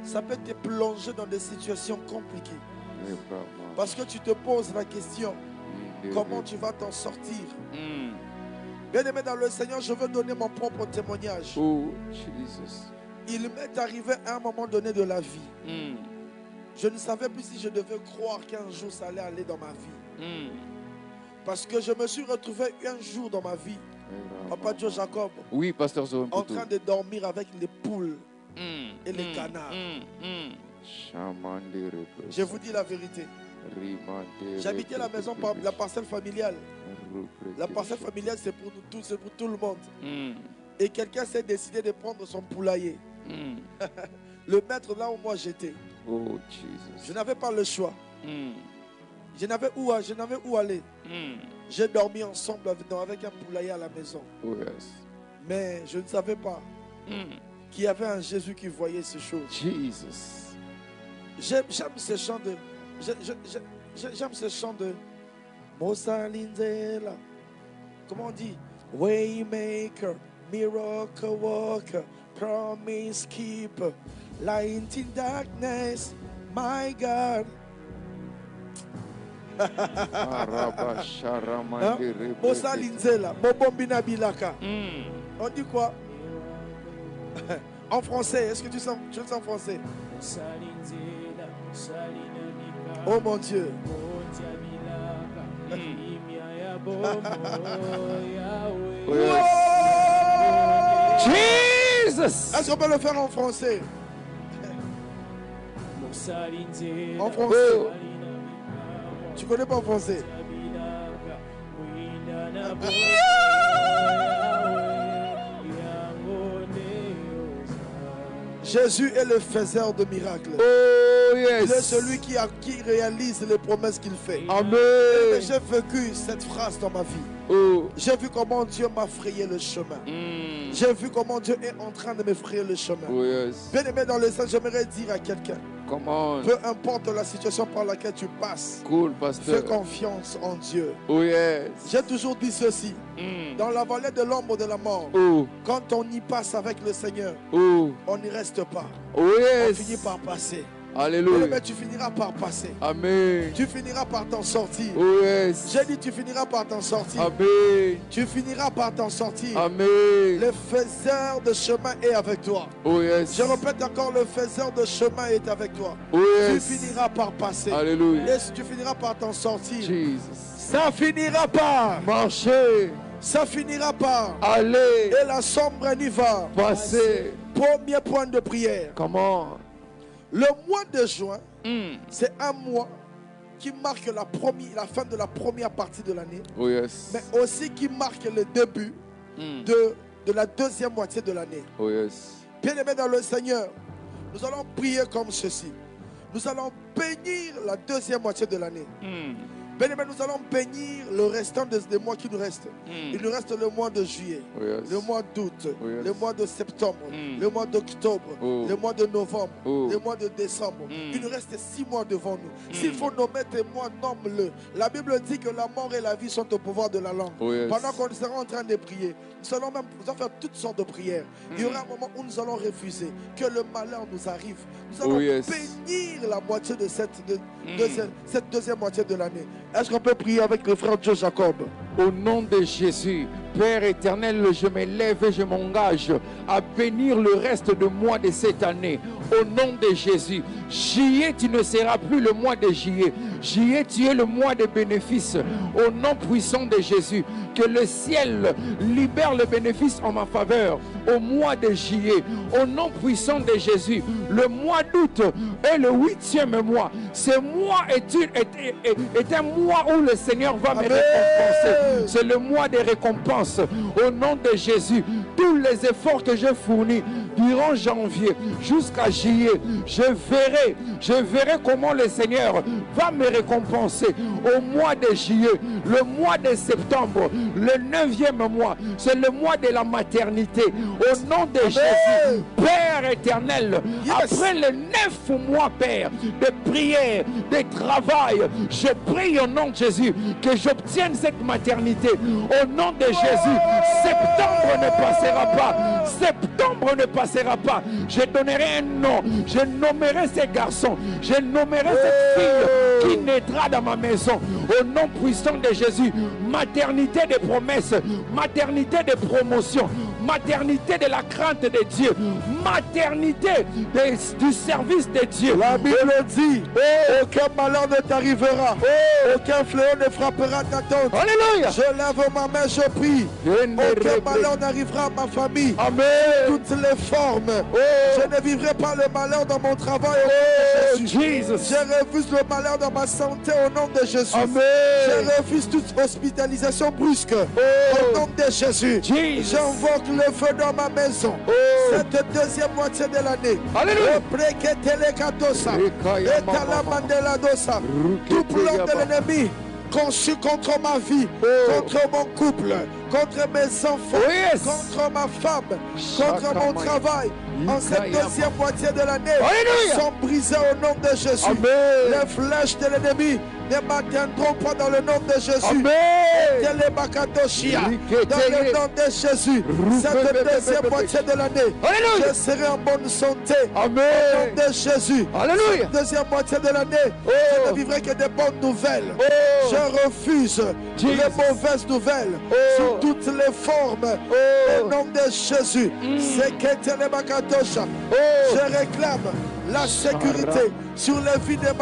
ça peut te plonger dans des situations compliquées. Parce que tu te poses la question, comment tu vas t'en sortir? Bien-aimé dans le Seigneur, je veux donner mon propre témoignage. Il m'est arrivé à un moment donné de la vie. Je ne savais plus si je devais croire qu'un jour ça allait aller dans ma vie. Parce que je me suis retrouvé un jour dans ma vie, Papa Joe Jacob, oui, Pasteur Zoé, en train de dormir avec les poules et les canards. Je vous dis la vérité. J'habitais la maison par la parcelle familiale. La parcelle familiale, c'est pour nous tous, c'est pour tout le monde. Et quelqu'un s'est décidé de prendre son poulailler. Le mettre là où moi j'étais. Je n'avais pas le choix. Je n'avais où aller. J'ai dormi ensemble avec un poulailler à la maison. Mais je ne savais pas qu'il y avait un Jésus qui voyait ces choses. J'aime ce chant de... J'aime ce chant de... Mosa Linzela. Comment on dit? Waymaker, miracle worker, promise keeper, light in darkness, my God. Mosa Linzela, Bobombina Bilaka. On dit quoi? En français, est-ce que tu le sens en français? Oh mon Dieu. Jesus. Est-ce qu'on peut le faire en français? En français. Tu connais pas en français? Jésus est le faiseur de miracles. Oh yes. Il est celui qui réalise les promesses qu'il fait. Amen. J'ai vécu cette phrase dans ma vie. J'ai vu comment Dieu m'a frayé le chemin. J'ai vu comment Dieu est en train de me frayer le chemin. Bien aimé dans le Seigneur, j'aimerais dire à quelqu'un, peu importe la situation par laquelle tu passes, fais confiance en Dieu. J'ai toujours dit ceci, dans la vallée de l'ombre de la mort, quand on y passe avec le Seigneur, on n'y reste pas. On finit par passer. Alléluia. Mais tu finiras par passer. Amen. Tu finiras par t'en sortir. J'ai dit tu finiras par t'en sortir. Amen. Tu finiras par t'en sortir. Amen. Le faiseur de chemin est avec toi. Je répète encore, le faiseur de chemin est avec toi. Tu finiras par passer. Alléluia. Et tu finiras par t'en sortir. Jesus. Ça finira par marcher. Ça finira par aller. Et la sombre nuit va passer. Premier point de prière. Comment? Le mois de juin, c'est un mois qui marque la fin de la première partie de l'année, mais aussi qui marque le début de la deuxième moitié de l'année. Bien-aimés dans le Seigneur, nous allons prier comme ceci. Nous allons bénir la deuxième moitié de l'année. Bien-aimés, nous allons bénir le restant des mois qui nous restent. Il nous reste le mois de juillet, le mois d'août, le mois de septembre, le mois d'octobre, le mois de novembre, le mois de décembre. Il nous reste 6 mois devant nous. S'il faut nommer tes mois, nomme-le. La Bible dit que la mort et la vie sont au pouvoir de la langue. Pendant qu'on sera en train de prier, nous allons faire toutes sortes de prières. Il y aura un moment où nous allons refuser que le malheur nous arrive. Nous allons bénir la moitié de cette deuxième moitié de l'année. Est-ce qu'on peut prier avec le frère Joe Jacob? Au nom de Jésus, Père éternel, je me lève et je m'engage à bénir le reste de mois de cette année. Au nom de Jésus, juillet, tu ne seras plus le mois de juillet. Juillet, tu es le mois de bénéfices. Au nom puissant de Jésus, que le ciel libère le bénéfice en ma faveur. Au mois de juillet, au nom puissant de Jésus, le mois d'août est le 8e mois. Ce mois est un mois où le Seigneur va me récompenser. C'est le mois des récompenses. Au nom de Jésus, tous les efforts que j'ai fournis durant janvier jusqu'à juillet, je verrai comment le Seigneur va me récompenser. Au mois de juillet, le mois de septembre, le 9e mois, c'est le mois de la maternité. Au nom de Jésus, Père éternel, après les 9 mois, Père, de prière, de travail, je prie au nom de Jésus que j'obtienne cette maternité. Au nom de Jésus, septembre ne passera pas. Septembre ne passera pas. Je donnerai un nom. Je nommerai ces garçons. Je nommerai cette fille qui naîtra dans ma maison. Au nom puissant de Jésus, maternité de promesses, maternité de promotion, maternité de la crainte de Dieu, maternité du service de Dieu. La Bible dit, aucun malheur ne t'arrivera, aucun fléau ne frappera ta tente. Alléluia. Je lève ma main, je prie. Aucun malheur n'arrivera à ma famille. Amen. Toutes les formes. Je ne vivrai pas le malheur dans mon travail au nom de Jésus. Je refuse le malheur dans ma santé au nom de Jésus. Amen. Je refuse toute hospitalisation brusque au nom de Jésus. J'invoque le feu dans ma maison. Cette deuxième moitié de l'année. Alléluia. Tout plan de l'ennemi conçu contre ma vie, contre mon couple, contre mes enfants, contre ma femme, contre mon travail, en cette deuxième moitié de l'année, sont brisés au nom de Jésus. Amen. Les flèches de l'ennemi ne m'atteindront pas dans le nom de Jésus. Amen. Dans le nom de Jésus, cette deuxième moitié de l'année, je serai en bonne santé. Amen. Au nom de Jésus. Alléluia. Cette deuxième moitié de l'année, je ne vivrai que des bonnes nouvelles. Je refuse les mauvaises nouvelles sous toutes les formes. Au nom de Jésus. Je réclame la sécurité sur les vies de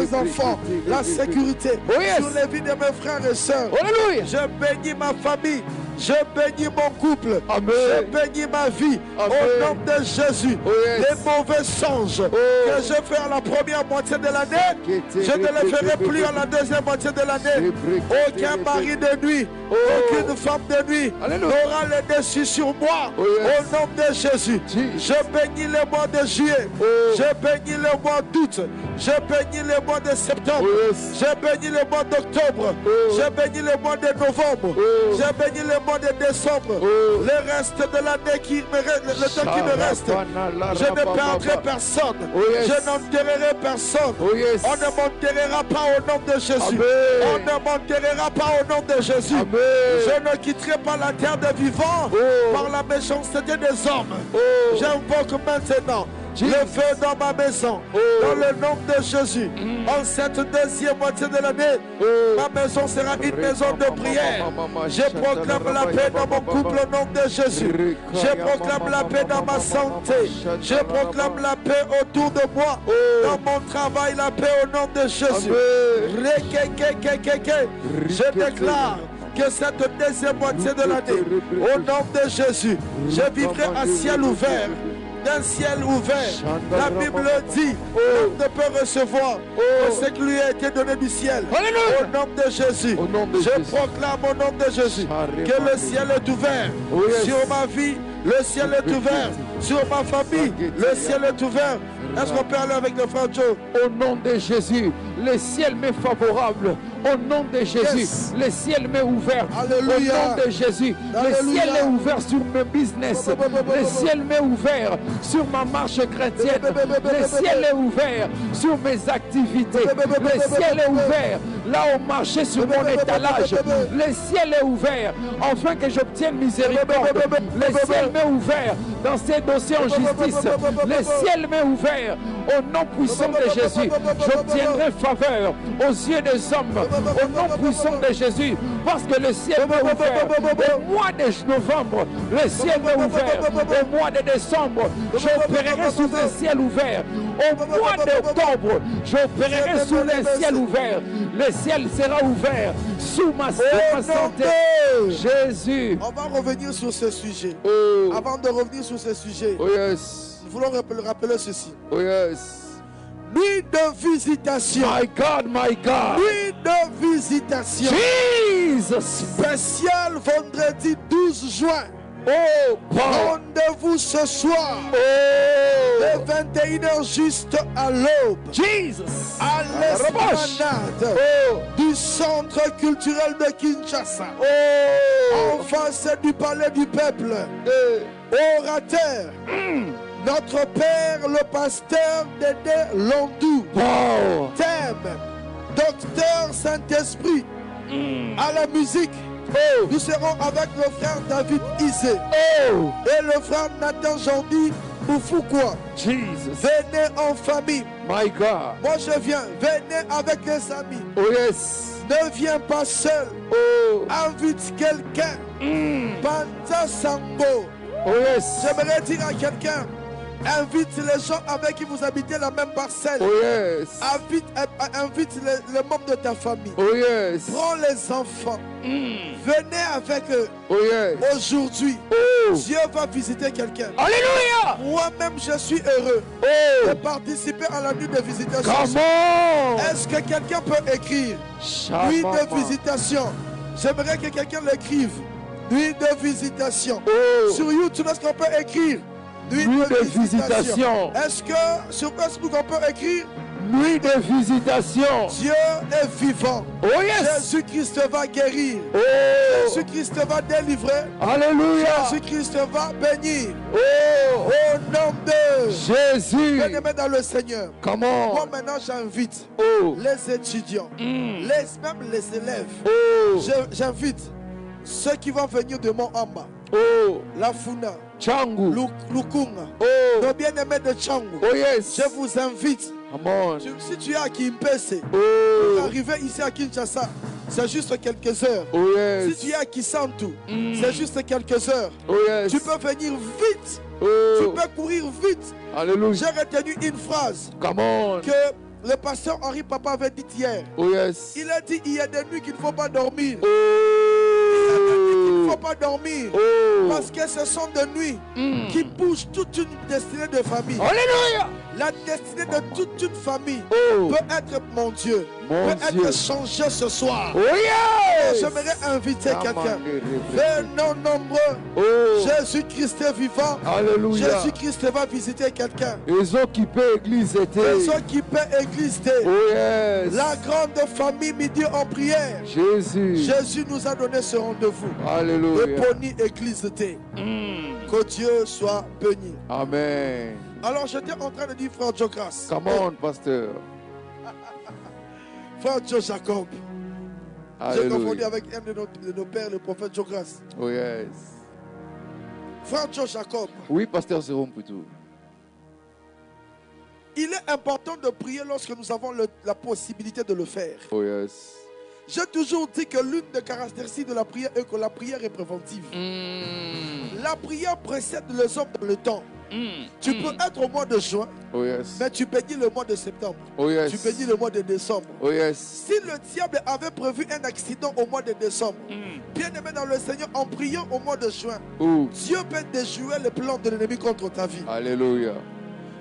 mes enfants, la sécurité sur les vies de mes frères et sœurs. Alléluia. Je bénis ma famille, je bénis mon couple, Amen. je bénis ma vie. Amen. Au nom de Jésus. Les mauvais songes que je fais à la première moitié de l'année, je ne les ferai plus à la deuxième moitié de l'année. Aucun mari de nuit, aucune femme de nuit n'aura le dessus sur moi. Au nom de Jésus. Je bénis le mois de juillet, je bénis le mois d'août, je bénis le mois de septembre, je bénis le mois d'octobre, je bénis le mois de novembre, je bénis le mois de décembre, le reste de l'année qui me reste, le temps qui me reste. Je ne perdrai personne, je n'enterrerai personne. On ne m'enterrera pas au nom de Jésus. On ne m'enterrera pas au nom de Jésus. Je ne quitterai pas la terre des vivants par la méchanceté des hommes. J'invoque maintenant le feu dans ma maison, dans le nom de Jésus. En cette deuxième moitié de l'année, ma maison sera une maison de prière. Je proclame la paix dans mon couple au nom de Jésus. Je proclame la paix dans ma santé. Je proclame la paix autour de moi. Dans mon travail, la paix au nom de Jésus. Je déclare que cette deuxième moitié de l'année, au nom de Jésus, je vivrai à ciel ouvert. D'un ciel ouvert. La Bible dit on ne peut recevoir que ce qui lui a été donné du ciel. Au nom de Jésus. Je proclame au nom de Jésus que le ciel est ouvert sur ma vie. Le ciel est ouvert Sur ma famille, le ciel est ouvert. Est-ce qu'on peut aller avec le frère Joe? Au nom de Jésus, le ciel m'est favorable. Au nom de Jésus, le ciel m'est ouvert. Alléluia. Au nom de Jésus, le ciel est ouvert sur mon business. Le ciel m'est ouvert sur ma marche chrétienne. Le ciel est ouvert sur mes activités. Le ciel est ouvert là au marché sur mon étalage. Le ciel est ouvert afin que j'obtienne miséricorde. Le ciel m'est ouvert dans ces dossiers en justice. Le ciel m'est ouvert. Au nom puissant de Jésus, j'obtiendrai faveur aux yeux des hommes. Au nom puissant de Jésus, parce que le ciel m'est ouvert. Au mois de novembre, le ciel m'est ouvert. Au mois de décembre, j'opérerai sous un ciel ouvert. Au mois d'octobre, j'opérerai sous un ciel ouvert. Le ciel sera ouvert sous ma santé. Jésus. On va revenir sur ce sujet. Oh. Avant de revenir sur ce sujet, Oh yes. nous voulons rappeler ceci. Oh yes. Nuit de visitation. My God, my God. Nuit de visitation. Jesus. Spécial vendredi 12 juin. Oh, power. Rendez-vous ce soir. Oh. De 21h juste à l'aube. Jesus. À l'esplanade Oh. du centre culturel de Kinshasa. Oh. En face du palais du peuple. Orateur. Notre père, le pasteur Dédé Londou. Wow. Thème, Docteur Saint-Esprit. À la musique, nous serons avec le frère David Isé Oh. et le frère Nathan Jandy Boufoukwa. Jesus. Venez en famille. My God. Moi je viens. Venez avec les amis. Oh yes. Ne viens pas seul. Oh. Invite quelqu'un. Panta Sango. Oh yes. J'aimerais dire à quelqu'un, invite les gens avec qui vous habitez la même parcelle. Oh yes. Invite les membres de ta famille. Oh yes. Prends les enfants. Venez avec eux. Oh yes. Aujourd'hui, Oh. Dieu va visiter quelqu'un. Alléluia. Moi-même, je suis heureux Oh. de participer à la nuit de visitation. Come on. Est-ce que quelqu'un peut écrire nuit de visitation? J'aimerais que quelqu'un l'écrive. Nuit de visitation. Oh. Sur YouTube, est-ce qu'on peut écrire nuit de visitation? Est-ce que sur Facebook, on peut écrire Nuit de visitation. Dieu est vivant. Oh yes. Jésus-Christ va guérir. Oh. Jésus-Christ va délivrer. Alléluia. Jésus-Christ va bénir. Oh. Au nom de Jésus. bien-aimés dans le Seigneur. Comment? Moi maintenant j'invite Oh. les étudiants, même les élèves. Oh. J'invite ceux qui vont venir de Mont-Amba, Oh. La Funa, Changu. Lukunga, Oh. nos bien-aimés de Changu. Oh yes. Je vous invite. Come on. Si tu es à Kimpese, Oh. arriver ici à Kinshasa, c'est juste quelques heures. Oh Si yes. tu es à Kisantu, c'est juste quelques heures. Oh yes. Tu peux venir vite. Tu Oh. peux courir vite. Alléluia. J'ai retenu une phrase Come on. que le pasteur Henri Papa avait dit hier. Oh yes. Il a dit il y a des nuits qu'il ne faut pas dormir. Oh. Il ne faut pas dormir. Oh. Parce que ce sont des nuits qui bougent toute une destinée de famille. Alléluia. La destinée de toute une famille Oh. peut être, mon Dieu, Mon peut Dieu. être changée ce soir. Oh yes. J'aimerais inviter quelqu'un. Venons nombreux. Oh. Jésus-Christ est vivant. Alléluia. Jésus-Christ va visiter quelqu'un. Ils ont quitté l'église était. Les autres qui paient église. Oh yes. La grande famille midi en prière. Jésus. Jésus nous a donné ce rendez-vous. Alléluia. De Pony Église de thé. Que Dieu soit béni. Amen. Alors j'étais en train de dire frère Joe Grace. Come on, pasteur. Frère Joe Jacob. J'ai confondu Alléluia. avec un de nos pères, le prophète Joe Grace. Oh yes. Frère Joe Jacob. Oui, pasteur Jérôme Poutou. Il est important de prier lorsque nous avons la possibilité de le faire. Oh yes. J'ai toujours dit que l'une des caractéristiques de la prière est que la prière est préventive. La prière précède les hommes dans le temps. Tu peux être au mois de juin, Oh yes. mais tu bénis le mois de septembre. Oh yes. Tu bénis le mois de décembre. Oh yes. Si le diable avait prévu un accident au mois de décembre, bien aimé dans le Seigneur, en priant au mois de juin, Oh. Dieu peut déjouer les plans de l'ennemi contre ta vie. Alléluia.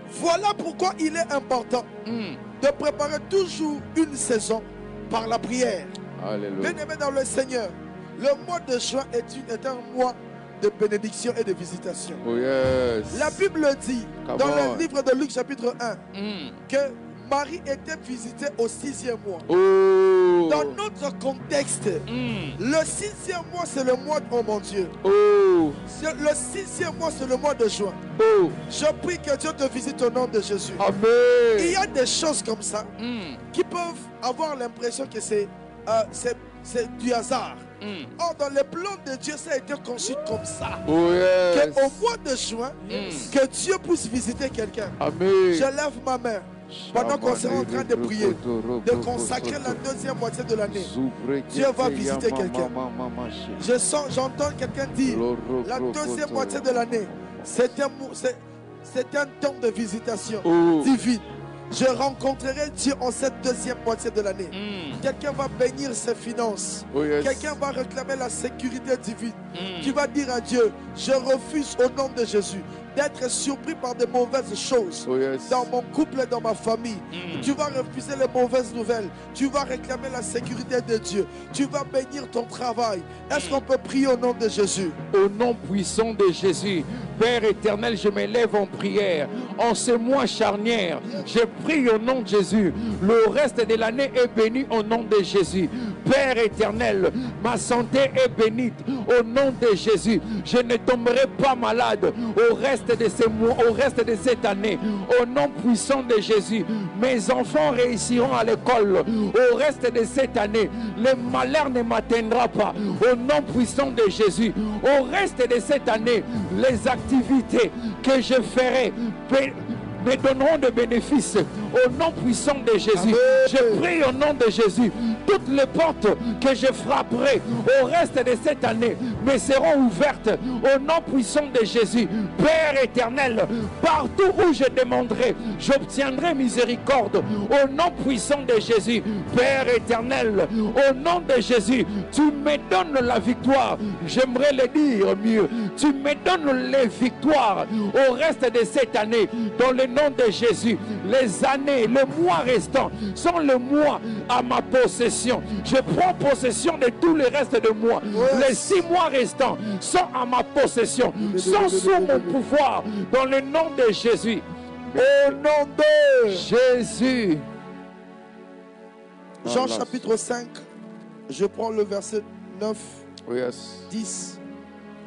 Voilà pourquoi il est important de préparer toujours une saison par la prière. Alléluia. Bien aimé dans le Seigneur, le mois de juin est un mois de bénédiction et de visitation. Oh yes. La Bible dit, Come dans on. le livre de Luc chapitre 1, Mm. que Marie était visitée au 6e mois. Oh. Dans notre contexte, Mm. le 6e mois, c'est le mois de, oh mon Dieu, Oh. le 6e mois, c'est le mois de juin. Oh. Je prie que Dieu te visite au nom de Jésus. Amen. Il y a des choses comme ça Mm. qui peuvent avoir l'impression que c'est du hasard. Mm. Or, dans les plans de Dieu, ça a été conçu comme ça. Oh yes. Qu'au mois de juin, Yes. que Dieu puisse visiter quelqu'un. Amen. Je lève ma main pendant qu'on sera en train de prier, de consacrer la deuxième moitié de l'année. Dieu va visiter quelqu'un. J'entends quelqu'un dire, la deuxième moitié de l'année, c'est un temps de visitation Oh. divine. Je rencontrerai Dieu en cette deuxième moitié de l'année. Mm. Quelqu'un va bénir ses finances. Oh yes. Quelqu'un va réclamer la sécurité divine. Mm. Tu vas dire à Dieu, je refuse au nom de Jésus d'être surpris par de mauvaises choses Oh yes. dans mon couple et dans ma famille. Mm. Tu vas refuser les mauvaises nouvelles. Tu vas réclamer la sécurité de Dieu. Tu vas bénir ton travail. Est-ce qu'on peut prier au nom de Jésus? Au nom puissant de Jésus, Père éternel, je m'élève en prière. En ce mois charnière, je prie au nom de Jésus. Le reste de l'année est béni au nom de Jésus. Père éternel, ma santé est bénite au nom de Jésus. Je ne tomberai pas malade au reste de ce mois, au reste de cette année. Au nom puissant de Jésus, mes enfants réussiront à l'école. Au reste de cette année, le malheur ne m'atteindra pas. Au nom puissant de Jésus, au reste de cette année, les activités que je ferai me donneront de bénéfices au nom puissant de Jésus. Amen. Je prie au nom de Jésus. Toutes les portes que je frapperai au reste de cette année me seront ouvertes au nom puissant de Jésus. Père éternel, partout où je demanderai, j'obtiendrai miséricorde au nom puissant de Jésus. Père éternel, au nom de Jésus, tu me donnes la victoire. J'aimerais le dire mieux. Tu me donnes les victoires au reste de cette année dans le nom de Jésus. Les années, les mois restants sont les mois à ma possession. Je prends possession de tout le reste de mois. Les 6 mois restants sont à ma possession, sont sous mon pouvoir dans le nom de Jésus. Au nom de Jésus. Jean chapitre 5, je prends le verset 9, Oh yes. 10,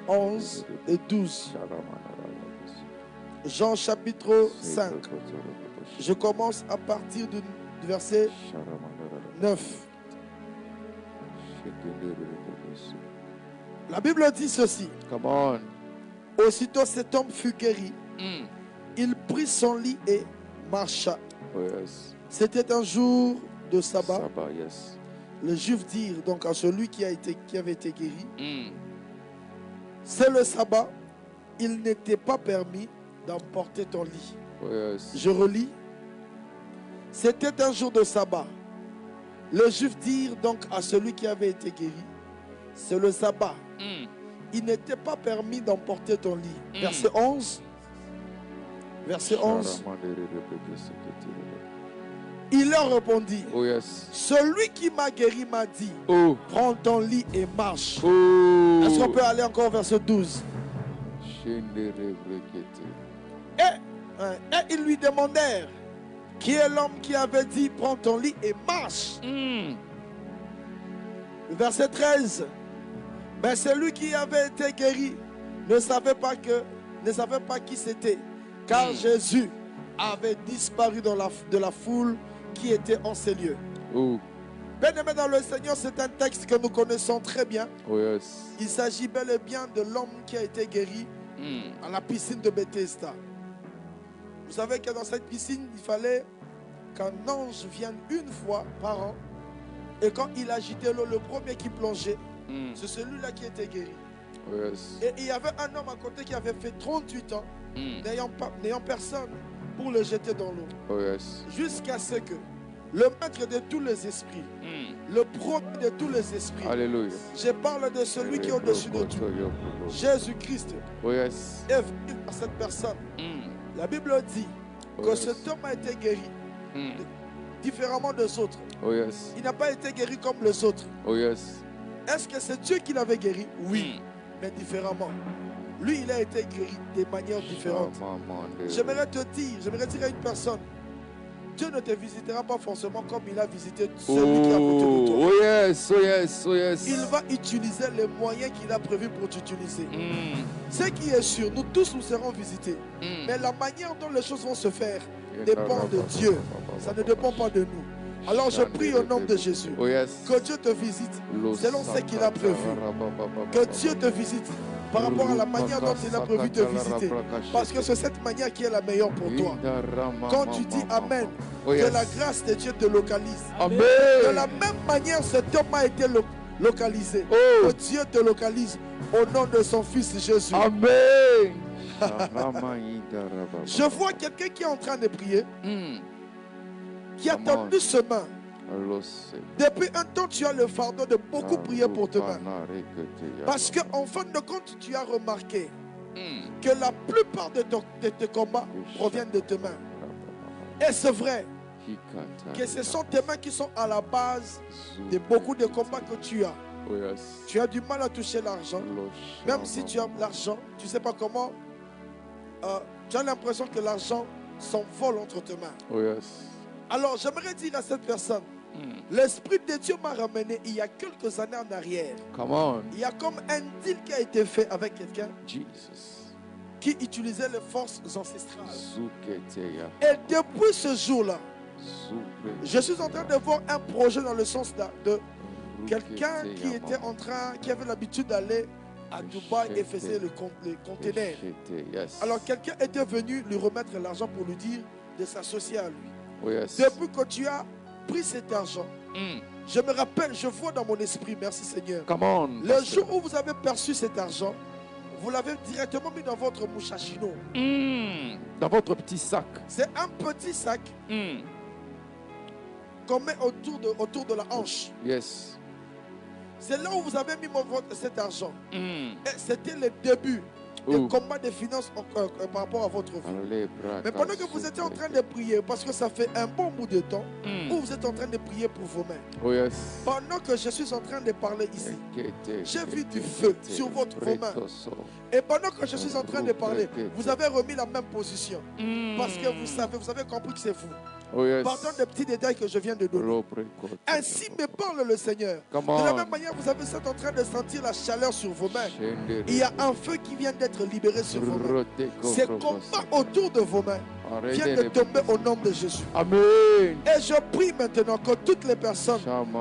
11 et 12. Jean chapitre 5. Je commence à partir du verset 9. La Bible dit ceci. Come on. Aussitôt cet homme fut guéri. Mm. Il prit son lit et marcha. Oh yes. C'était un jour de sabbat. Sabbat, yes. Les Juifs dirent donc à celui qui avait été guéri, Mm. c'est le sabbat, il n'était pas permis d'emporter ton lit. Oh yes. Je relis. C'était un jour de sabbat. Les Juifs dirent donc à celui qui avait été guéri, c'est le sabbat. Mm. Il n'était pas permis d'emporter ton lit. Mm. Verset 11. Verset 11. Il leur répondit, Oh yes. celui qui m'a guéri m'a dit, Oh. prends ton lit et marche. Oh. Est-ce qu'on peut aller encore au verset 12? Et ils lui demandèrent, qui est l'homme qui avait dit, prends ton lit et marche? Mm. Verset 13. Mais celui qui avait été guéri ne savait pas qui c'était, car Jésus avait disparu de la foule qui était en ces lieux. Oh. Bien-aimés dans le Seigneur, c'est un texte que nous connaissons très bien. Oh yes. Il s'agit bel et bien de l'homme qui a été guéri Mm. à la piscine de Bethesda. Vous savez que dans cette piscine, il fallait qu'un ange vienne une fois par an. Et quand il agitait l'eau, le premier qui plongeait, Mm. c'est celui-là qui était guéri. Oh yes. Et il y avait un homme à côté qui avait fait 38 ans, Mm. n'ayant personne pour le jeter dans l'eau. Oh yes. Jusqu'à ce que le maître de tous les esprits, Mm. le premier de tous les esprits, Alléluia. je parle de celui qui est au-dessus de tout, Jésus-Christ, Oh yes. est venu par cette personne. Mm. La Bible dit Oh que yes. cet homme a été guéri Mm. différemment des autres. Oh yes. Il n'a pas été guéri comme les autres. Oh yes. Est-ce que c'est Dieu qui l'avait guéri? Oui, Mm. mais différemment. Lui, il a été guéri de manière différente. J'aimerais dire à une personne, Dieu ne te visitera pas forcément comme il a visité celui qui est à côté de toi. Oh yes, oh yes, oh yes. Il va utiliser les moyens qu'il a prévus pour t'utiliser. Ce qui est sûr, nous tous nous serons visités. Mais la manière dont les choses vont se faire dépend de Dieu. Ça ne dépend pas de nous. Alors je prie au nom de Jésus que Dieu te visite selon ce qu'il a prévu. Que Dieu te visite par rapport à la manière dont il a prévu de visiter. Parce que c'est cette manière qui est la meilleure pour toi. Quand tu dis Amen, que la grâce de Dieu te localise. Amen. De la même manière, cet homme a été localisé. Que Dieu te localise au nom de son Fils Jésus. Amen. Je vois quelqu'un qui est en train de prier, qui a tendu ce main. Depuis un temps, tu as le fardeau de beaucoup prier pour tes mains. Parce qu'en fin de compte, tu as remarqué que la plupart de tes combats proviennent de tes mains. Et c'est vrai que ce sont tes mains qui sont à la base de beaucoup de combats que tu as. Tu as du mal à toucher l'argent. Même si tu as l'argent, tu ne sais pas comment. Tu as l'impression que l'argent s'envole entre tes mains. Alors j'aimerais dire à cette personne, l'Esprit de Dieu m'a ramené il y a quelques années en arrière. Il y a comme un deal qui a été fait avec quelqu'un qui utilisait les forces ancestrales. Et depuis ce jour-là, je suis en train de voir un projet dans le sens de quelqu'un qui avait l'habitude d'aller à Dubaï et faisait le conteneur. Alors quelqu'un était venu lui remettre l'argent pour lui dire de s'associer à lui. Depuis que tu as pris cet argent, je me rappelle, je vois dans mon esprit, merci Seigneur, le jour où vous avez perçu cet argent, vous l'avez directement mis dans votre mouchachino. Dans votre petit sac. C'est un petit sac qu'on met autour de la hanche. C'est là où vous avez mis cet argent. Et c'était le début du combat de finances par rapport à votre vie. Mais pendant que vous étiez en train de prier, parce que ça fait un bon bout de temps, où vous êtes en train de prier pour vos mains. Pendant que je suis en train de parler ici, j'ai vu du feu sur vos mains. Et pendant que je suis en train de parler, vous avez remis la même position. Parce que vous avez compris que c'est vous. Pardon des petits détails que je viens de donner. Ainsi me parle le Seigneur. De la même manière, vous êtes en train de sentir la chaleur sur vos mains. Il y a un feu qui vient d'être libéré sur vos mains. Ces combats autour de vos mains viennent de tomber au nom de Jésus. Amen. Et je prie maintenant que toutes les personnes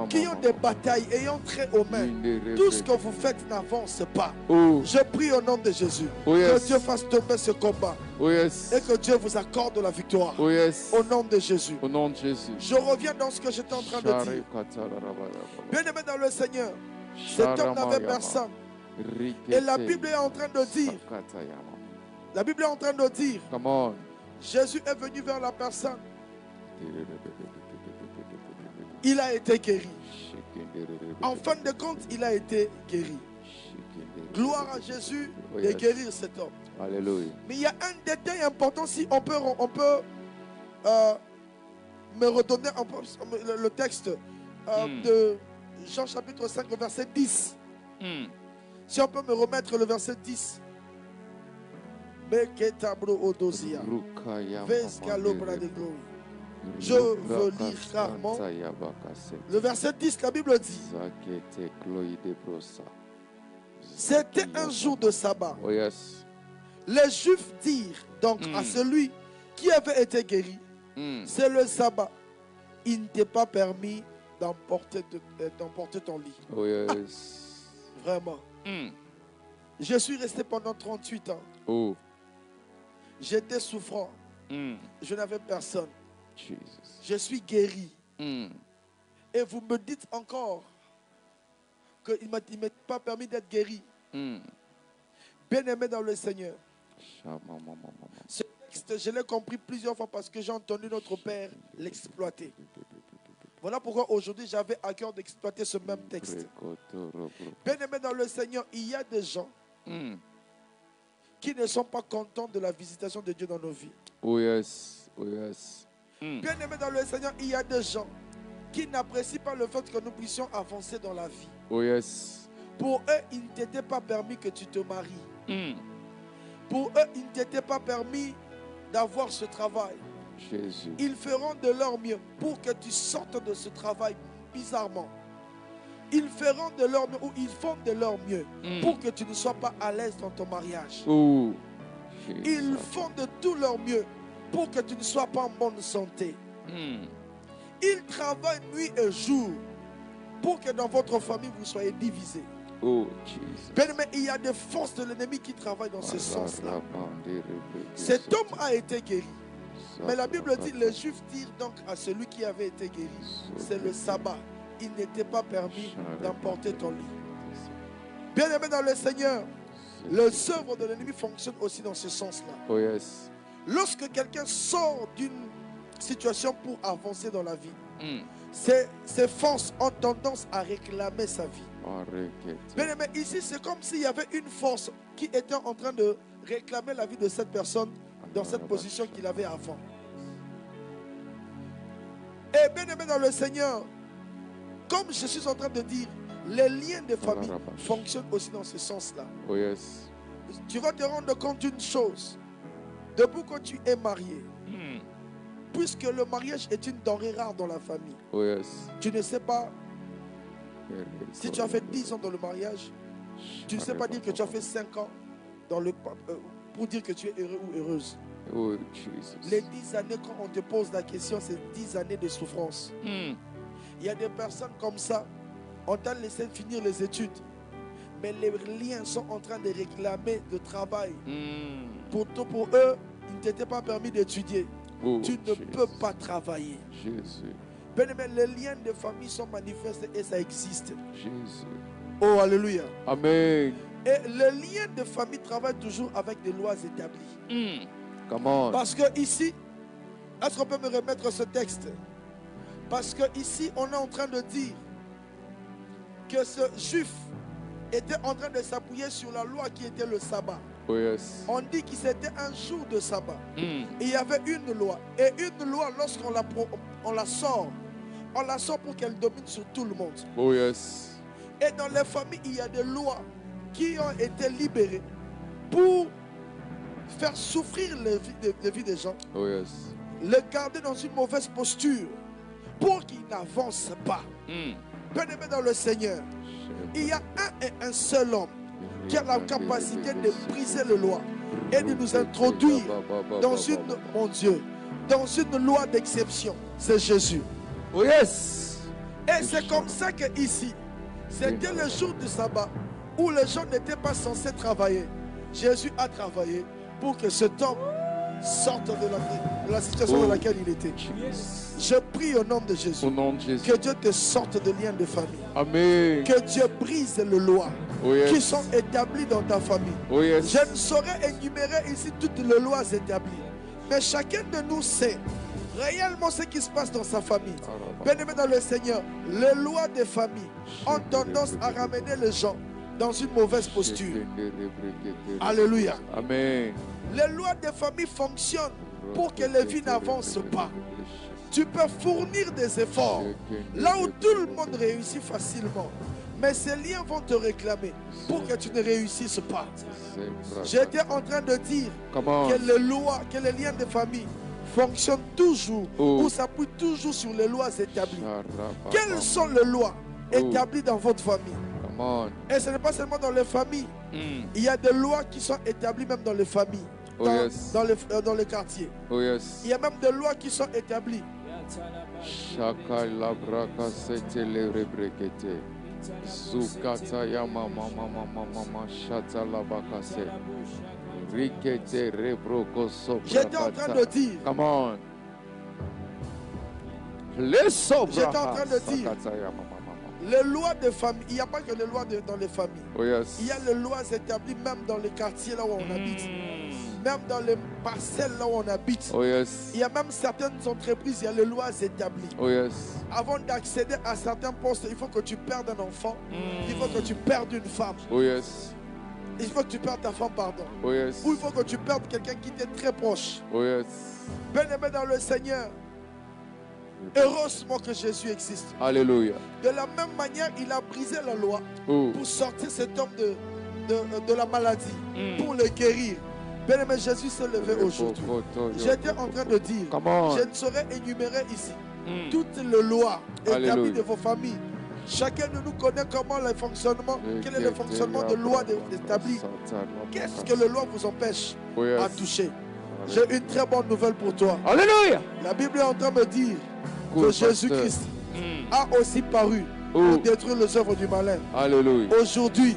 qui ont des batailles ayant trait aux mains, tout ce que vous faites n'avance pas. Je prie au nom de Jésus que Dieu fasse tomber ce combat. Et que Dieu vous accorde la victoire. Au nom de Jésus. Au nom de Jésus. Je reviens dans ce que j'étais en train de dire. Bien-aimé dans le Seigneur, cet homme n'avait personne. Et la Bible est en train de dire, Jésus est venu vers la personne. Il a été guéri. En fin de compte, il a été guéri. Gloire à Jésus de guérir cet homme. Alléluia. Mais il y a un détail important, si on peut me redonner le texte de Jean chapitre 5, verset 10. Si on peut me remettre le verset 10. Je veux lire rarement. Le verset 10, la Bible dit: c'était un jour de sabbat. Les Juifs dirent donc à celui qui avait été guéri: c'est le sabbat. Il ne t'est pas permis d'emporter ton lit. Vraiment. Je suis resté pendant 38 ans. J'étais souffrant. Je n'avais personne. Je suis guéri. Et vous me dites encore qu'il ne m'est pas permis d'être guéri. Bien-aimé dans le Seigneur. Ce texte, je l'ai compris plusieurs fois parce que j'ai entendu notre Père l'exploiter. Voilà pourquoi aujourd'hui j'avais à cœur d'exploiter ce même texte. Bien-aimé dans le Seigneur, il y a des gens qui ne sont pas contents de la visitation de Dieu dans nos vies. Bien-aimé dans le Seigneur, il y a des gens qui n'apprécient pas le fait que nous puissions avancer dans la vie. Pour eux, il ne t'était pas permis que tu te maries. Pour eux, il ne t'était pas permis d'avoir ce travail. Jésus. Ils feront de leur mieux pour que tu sortes de ce travail bizarrement. Ils feront de leur mieux, ou ils font de leur mieux pour que tu ne sois pas à l'aise dans ton mariage. Oh, Ils font de tout leur mieux pour que tu ne sois pas en bonne santé. Ils travaillent nuit et jour pour que dans votre famille vous soyez divisés. oh, Jesus. Bien aimé, il y a des forces de l'ennemi qui travaillent dans ce sens-là. Cet homme a été guéri. Mais la Bible dit, les Juifs dirent donc à celui qui avait été guéri, c'est le sabbat. Il n'était pas permis d'emporter ton lit. Bien aimé dans le Seigneur, les œuvres de l'ennemi fonctionnent aussi dans ce sens-là. Oh, yes. Lorsque quelqu'un sort d'une situation pour avancer dans la vie, ses forces ont tendance à réclamer sa vie. Bien aimé, ici c'est comme s'il y avait une force qui était en train de réclamer la vie de cette personne dans cette position qu'il avait avant. Et bien aimé dans le Seigneur, comme je suis en train de dire, les liens de famille fonctionnent aussi dans ce sens-là. Oh, yes. Tu vas te rendre compte d'une chose. Depuis que tu es marié, puisque le mariage est une denrée rare dans la famille, Oh, yes. tu ne sais pas si tu as fait 10 ans dans le mariage, tu ne sais pas dire que tu as fait 5 ans dans le, pour dire que tu es heureux ou heureuse. Oh, Jesus. Les 10 années, quand on te pose la question, c'est 10 années de souffrance. Il y a des personnes comme ça, on t'a laissé finir les études, mais les liens sont en train de réclamer de travail. Pour eux, il ne t'était pas permis d'étudier. Oh, Tu ne peux pas travailler. Jésus. Bien aimé, les liens de famille sont manifestés et ça existe. Jésus. Oh, alléluia. Amen. Et les liens de famille travaillent toujours avec des lois établies. Come on. Parce que ici, est-ce qu'on peut me remettre ce texte? Parce que ici, on est en train de dire que ce juif était en train de s'appuyer sur la loi qui était le sabbat. Oh, yes. On dit que c'était un jour de sabbat. Et il y avait une loi. Et une loi, lorsqu'on la sort pour qu'elle domine sur tout le monde. Oh, yes. Et dans les familles, il y a des lois qui ont été libérées pour faire souffrir les vies des gens, Oh, yes. les garder dans une mauvaise posture pour qu'ils n'avancent pas. Bien-aimé dans le Seigneur, il y a un et un seul homme qui a la capacité de briser les lois et de nous introduire dans dans une loi d'exception. C'est Jésus. Oh, yes. Et c'est comme ça que ici, c'était le jour du sabbat où les gens n'étaient pas censés travailler. Jésus a travaillé pour que cet homme sorte de la situation dans laquelle il était. Je prie au nom de Jésus. Au nom de Jésus. Que Dieu te sorte de liens de famille. Amen. Que Dieu brise les lois Oh, yes. qui sont établies dans ta famille. Oh, yes. Je ne saurais énumérer ici toutes les lois établies. Mais chacun de nous sait réellement ce qui se passe dans sa famille. Bien-aimé dans le Seigneur, les lois des familles ont tendance à ramener les gens dans une mauvaise posture. Alléluia. Amen. Les lois des familles fonctionnent pour que les vies n'avancent pas. Tu peux fournir des efforts là où tout le monde réussit facilement. Mais ces liens vont te réclamer pour que tu ne réussisses pas. J'étais en train de dire que les lois, que les liens de famille fonctionnent toujours ou s'appuient toujours sur les lois établies. Quelles sont les lois établies dans votre famille? Et ce n'est pas seulement dans les familles. Il y a des lois qui sont établies même dans les familles, dans les quartiers. Oh, yes. Il y a même des lois qui sont établies. Shaka la braka sete le rebrekete. Sukata ya mama shata la bakase. Rikete rebroko sopra. J'étais en train de dire. Come on. Les sobra. J'étais en train de dire. Les lois de famille, il n'y a pas que les lois dans les familles. Oh, yes. Il y a les lois établies même dans les quartiers là où on habite. Même dans les parcelles là où on habite. Oh, yes. Il y a même certaines entreprises, il y a les lois établies. Oh, yes. Avant d'accéder à certains postes, il faut que tu perdes un enfant. Il faut que tu perdes une femme. Oh, yes. Il faut que tu perdes ta femme, pardon. Oh, yes. Ou il faut que tu perdes quelqu'un qui t'est très proche. Oh, yes. Bien-aimé dans le Seigneur, heureusement que Jésus existe. Alléluia. De la même manière, il a brisé la loi pour sortir cet homme de la maladie, pour le guérir. Bien-aimé, Jésus s'est levé aujourd'hui. J'étais en train de dire, je ne saurais énumérer ici toutes les lois établies de vos familles. Chacun de nous connaît comment le fonctionnement, quel est le fonctionnement de loi établie. Qu'est-ce que les lois vous empêche à toucher? J'ai une très bonne nouvelle pour toi. Alléluia. La Bible est en train de me dire que Jésus-Christ a aussi paru pour détruire les œuvres du malin. Alléluia. Aujourd'hui,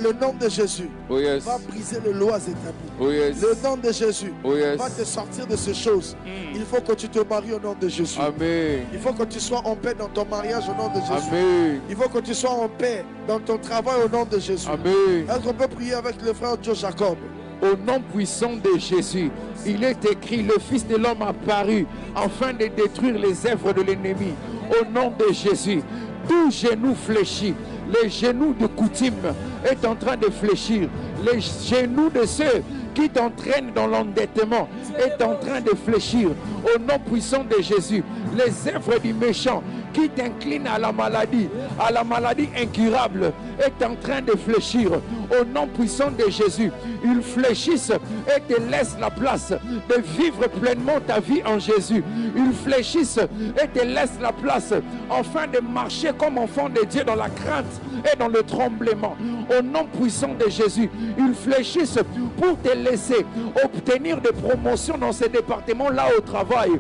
le nom de Jésus va briser les lois établies. Le nom de Jésus va te sortir de ces choses. Il faut que tu te maries au nom de Jésus. Amen. Il faut que tu sois en paix dans ton mariage au nom de Jésus. Amen. Il faut que tu sois en paix dans ton travail au nom de Jésus. Amen. Est-ce qu'on peut prier avec le frère Joe Jacob? Au nom puissant de Jésus, il est écrit, le Fils de l'homme a paru afin de détruire les œuvres de l'ennemi. Au nom de Jésus, tout genou fléchit. Les genoux de coutume est en train de fléchir. Les genoux de ceux qui t'entraînent dans l'endettement est en train de fléchir. Au nom puissant de Jésus, les œuvres du méchant qui t'incline à la maladie incurable est en train de fléchir. Au nom puissant de Jésus, ils fléchissent et te laissent la place de vivre pleinement ta vie en Jésus. Ils fléchissent et te laissent la place afin de marcher comme enfant de Dieu dans la crainte et dans le tremblement. Au nom puissant de Jésus, ils fléchissent pour te laisser obtenir des promotions dans ces départements-là au travail.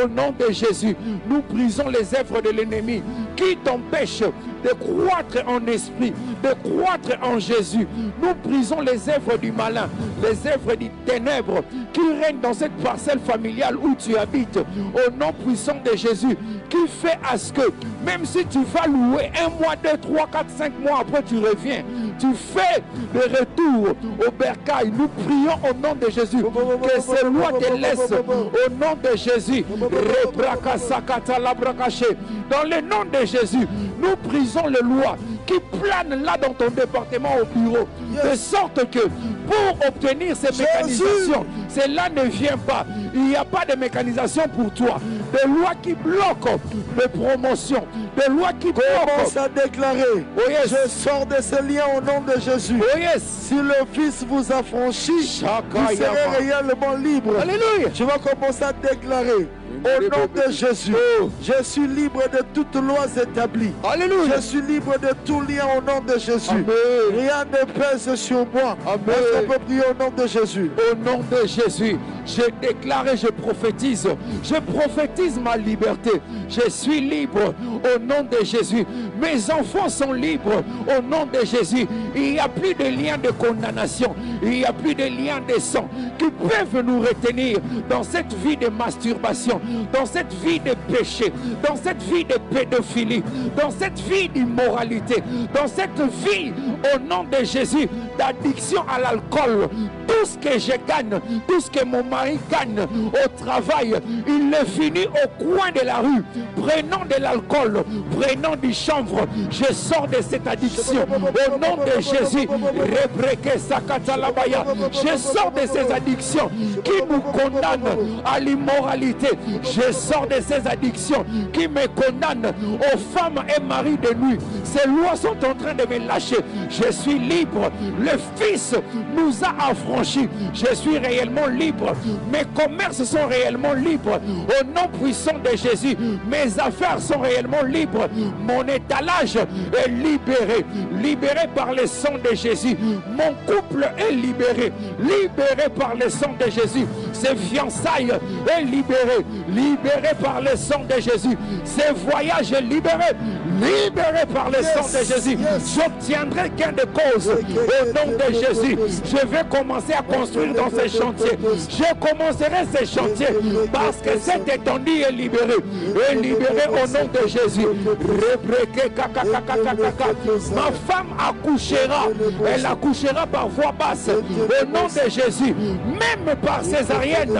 Au nom de Jésus, nous brisons les œuvres de l'ennemi qui t'empêchent de croître en esprit, de croître en Jésus. Nous brisons les œuvres du malin, les œuvres des ténèbres qui règnent dans cette parcelle familiale où tu habites. Au nom puissant de Jésus, qui fait à ce que même si tu vas louer 1 mois, 2, 3, 4, 5 mois après tu reviens, tu fais le retour au bercail. Nous prions au nom de Jésus que ces lois te laissent au nom de Jésus. Dans le nom de Jésus, nous brisons les lois qui planent là dans ton département au bureau, de sorte que pour obtenir ces mécanisations, cela ne vient pas. Il n'y a pas de mécanisation pour toi. Des lois qui bloquent les promotions, des lois qui commence à déclarer. Oh yes. Je sors de ce lien au nom de Jésus. Oh yes. Si le Fils vous a franchi, vous serez réellement libre. Alléluia. Je vais commencer à déclarer. Au nom de Jésus, je suis libre de toutes lois établies. Alléluia. Je suis libre de tout lien au nom de Jésus. Amen. Rien ne pèse sur moi. Est-ce qu'on peut prier au nom de Jésus? Au nom de Jésus, je déclare et je prophétise. Je prophétise ma liberté. Je suis libre au nom de Jésus. Mes enfants sont libres au nom de Jésus. Il n'y a plus de lien de condamnation. Il n'y a plus de lien de sang qui peuvent nous retenir dans cette vie de masturbation, dans cette vie de péché, dans cette vie de pédophilie, dans cette vie d'immoralité, dans cette vie au nom de Jésus d'addiction à l'alcool. Tout ce que je gagne, tout ce que mon mari gagne au travail, il le finit au coin de la rue, prenant de l'alcool, prenant du chanvre. Je sors de cette addiction au nom de Jésus. Je sors de ces addictions qui nous condamnent à l'immoralité. Je sors de ces addictions qui me condamnent aux femmes et maris de nuit. Ces lois sont en train de me lâcher. Je suis libre. Le Fils nous a affranchis. Je suis réellement libre. Mes commerces sont réellement libres. Au nom puissant de Jésus, mes affaires sont réellement libres. Mon étalage est libéré. Libéré par le sang de Jésus. Mon couple est libéré. Libéré par le sang de Jésus. Ses fiançailles est libéré. Libéré par le sang de Jésus. Ses voyages est libéré. Libéré par le sang de Jésus. J'obtiendrai gain de cause au nom de Jésus. Je vais commencer à construire dans ces chantiers. Je commencerai ces chantiers parce que cette étendue est libérée. Est libérée au nom de Jésus. Ma femme accouchera. Elle accouchera par voie basse. Au nom de Jésus. Même par césarienne,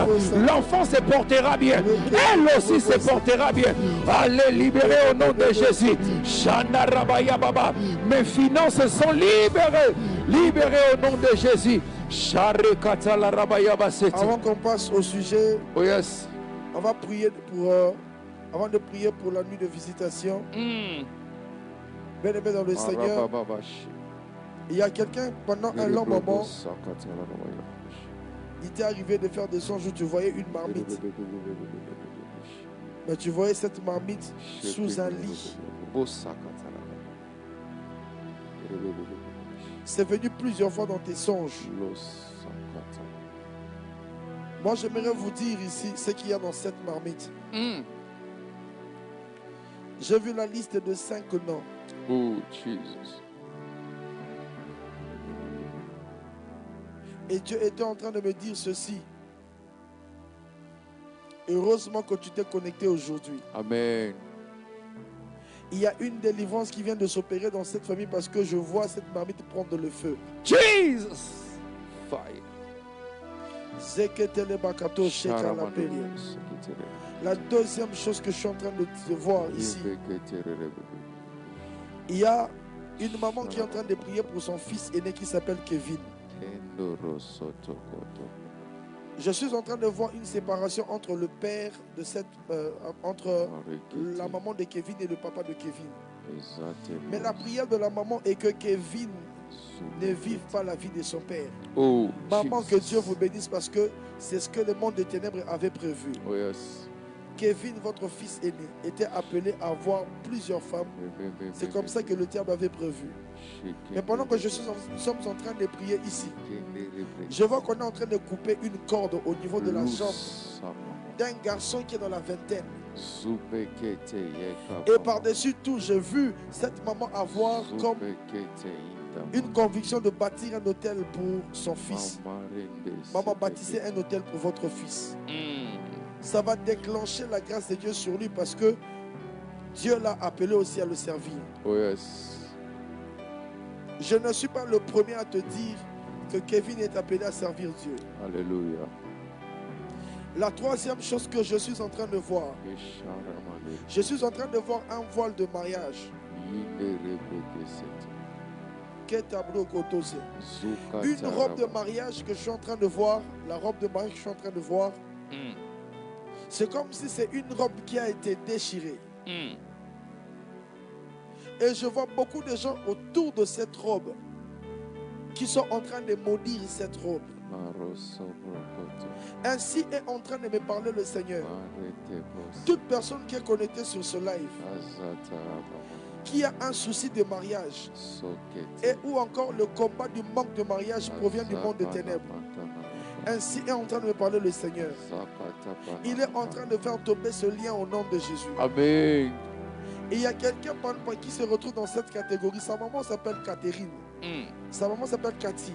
l'enfant se portera bien. Elle aussi se portera bien. Allez, libérée au nom de Jésus. Shanda Rabaya Baba. Mes finances sont libérées. Libérées au nom de Jésus. Avant qu'on passe au sujet, oh yes. On va prier pour, avant de prier pour la nuit de visitation. Bien-aimé dans le Seigneur, il y a quelqu'un pendant un long moment, il t'est arrivé de faire des songes où tu voyais une marmite. Mais tu voyais cette marmite sous un lit. C'est venu plusieurs fois dans tes songes. Moi, j'aimerais vous dire ici ce qu'il y a dans cette marmite. J'ai vu la liste de 5 noms. Oh, Jesus. Et Dieu était en train de me dire ceci. Heureusement que tu t'es connecté aujourd'hui. Amen. Il y a une délivrance qui vient de s'opérer dans cette famille parce que je vois cette marmite prendre le feu. Jesus. Fire. La deuxième chose que je suis en train de voir ici, il y a une maman qui est en train de prier pour son fils aîné qui s'appelle Kevin. Je suis en train de voir une séparation entre le père de entre la maman de Kevin et le papa de Kevin. Mais la prière de la maman est que Kevin ne vive pas la vie de son père. Oh, maman, Jesus. que Dieu vous bénisse parce que c'est ce que le monde des ténèbres avait prévu. Oh, yes. Kevin, votre fils aîné, était appelé à avoir plusieurs femmes. C'est comme ça que le diable avait prévu. Mais pendant que nous sommes en train de prier ici, je vois qu'on est en train de couper une corde au niveau de la jambe d'un garçon qui est dans la vingtaine. Et par-dessus tout, j'ai vu cette maman avoir comme une conviction de bâtir un hôtel pour son fils. Maman, bâtissez un hôtel pour votre fils. Ça va déclencher la grâce de Dieu sur lui parce que Dieu l'a appelé aussi à le servir. Oh, yes. Je ne suis pas le premier à te dire que Kevin est appelé à servir Dieu. Alléluia. La troisième chose que je suis en train de voir, je suis en train de voir un voile de mariage. Une robe de mariage que je suis en train de voir, la robe de mariage que je suis en train de voir, c'est comme si c'est une robe qui a été déchirée. Et je vois beaucoup de gens autour de cette robe qui sont en train de maudire cette robe. Ainsi est en train de me parler le Seigneur. Toute personne qui est connectée sur ce live, qui a un souci de mariage, et où encore le combat du manque de mariage provient du monde des ténèbres. Ainsi est en train de me parler le Seigneur. Il est en train de faire tomber ce lien au nom de Jésus. Amen. Et il y a quelqu'un qui se retrouve dans cette catégorie. Sa maman s'appelle Catherine. Sa maman s'appelle Cathy.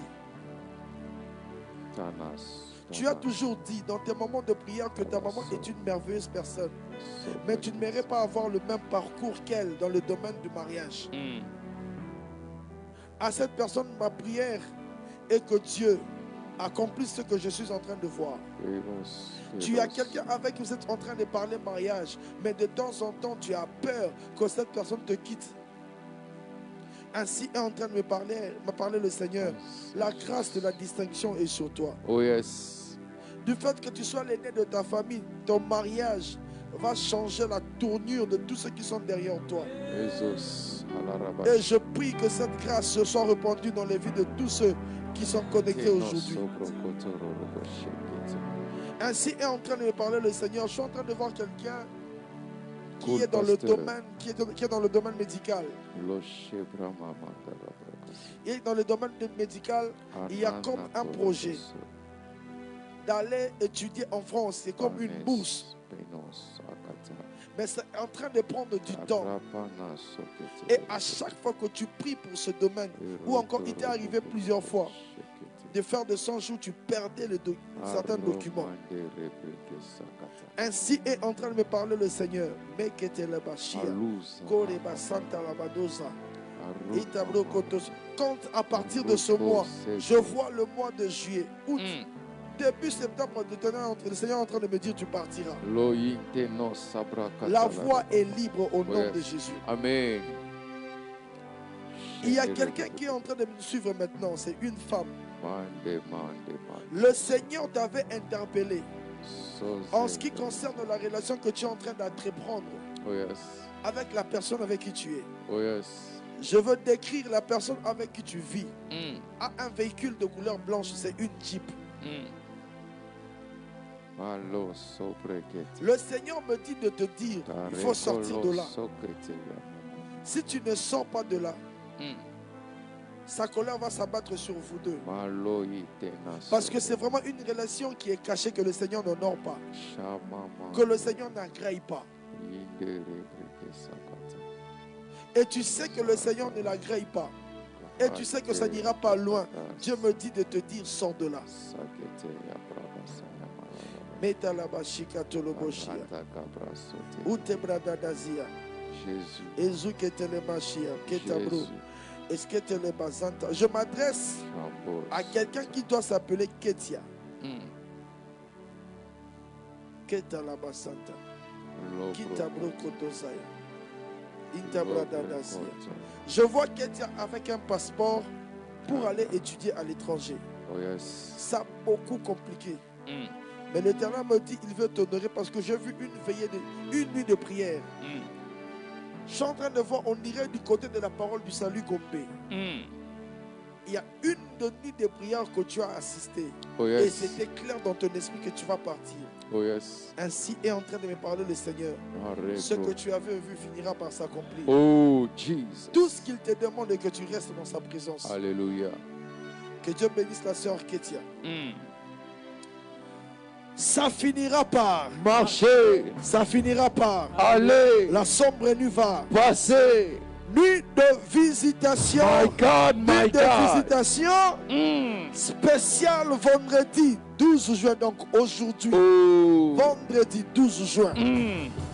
Tu as toujours dit dans tes moments de prière que ta maman est une merveilleuse personne. Mais tu ne mérites pas avoir le même parcours qu'elle dans le domaine du mariage. À cette personne, ma prière est que Dieu accomplisse ce que je suis en train de voir. Tu as quelqu'un avec qui vous êtes en train de parler mariage, mais de temps en temps, tu as peur que cette personne te quitte. Ainsi est en train de me parler le Seigneur. La grâce de la distinction est sur toi. Oh, yes. Du fait que tu sois l'aîné de ta famille, ton mariage va changer la tournure de tous ceux qui sont derrière toi. Et je prie que cette grâce se soit répandue dans les vies de tous ceux qui sont connectés aujourd'hui. Ainsi est en train de me parler le Seigneur. Je suis en train de voir quelqu'un qui est dans le domaine, qui est dans le domaine médical. Et dans le domaine médical, il y a comme un projet d'aller étudier en France. C'est comme une bourse. Mais c'est en train de prendre du temps. Et à chaque fois que tu pries pour ce domaine, ou encore il t'est arrivé plusieurs fois de faire de 100 jours, tu perdais certains documents. Ainsi est en train de me parler le Seigneur. Quand à partir de ce mois, je vois le mois de juillet, août, début septembre, le Seigneur est en train de me dire tu partiras. La voie est libre au nom de Jésus. Amen. Il y a quelqu'un qui est en train de me suivre maintenant, c'est une femme. Le Seigneur t'avait interpellé en ce qui concerne la relation que tu es en train d'entreprendre avec la personne avec qui tu es. Oh, yes. Je veux décrire la personne avec qui tu vis. A un véhicule de couleur blanche, c'est une Jeep. Le Seigneur me dit de te dire, il faut sortir de là. Si tu ne sors pas de là, sa colère va s'abattre sur vous deux. Parce que c'est vraiment une relation qui est cachée que le Seigneur n'honore pas. Que le Seigneur n'agrée pas. Et tu sais que le Seigneur ne l'agrée pas. Et tu sais que ça n'ira pas loin. Dieu me dit de te dire, sors de là. Je m'adresse à quelqu'un qui doit s'appeler Ketia. Keta la basanta. Kitabro kotosaya. Intabradadasia. Je vois Ketia avec un passeport pour aller étudier à l'étranger. Ça a beaucoup compliqué. Mais l'Éternel me dit il veut t'honorer parce que j'ai vu une nuit de prière. Je suis en train de voir, on irait du côté de la parole du salut Gombe. Il y a une nuit de prière que tu as assisté. Et c'était clair dans ton esprit que tu vas partir. Ainsi est en train de me parler le Seigneur. Ce que tu avais vu finira par s'accomplir. Tout ce qu'il te demande est que tu restes dans sa présence. Alléluia. Que Dieu bénisse la sœur Ketia. Ça finira par marcher. Ça finira par aller. La sombre nuit va passer. Nuit de visitation. My God, my nuit de visitation spéciale vendredi 12 juin. Donc aujourd'hui, vendredi 12 juin.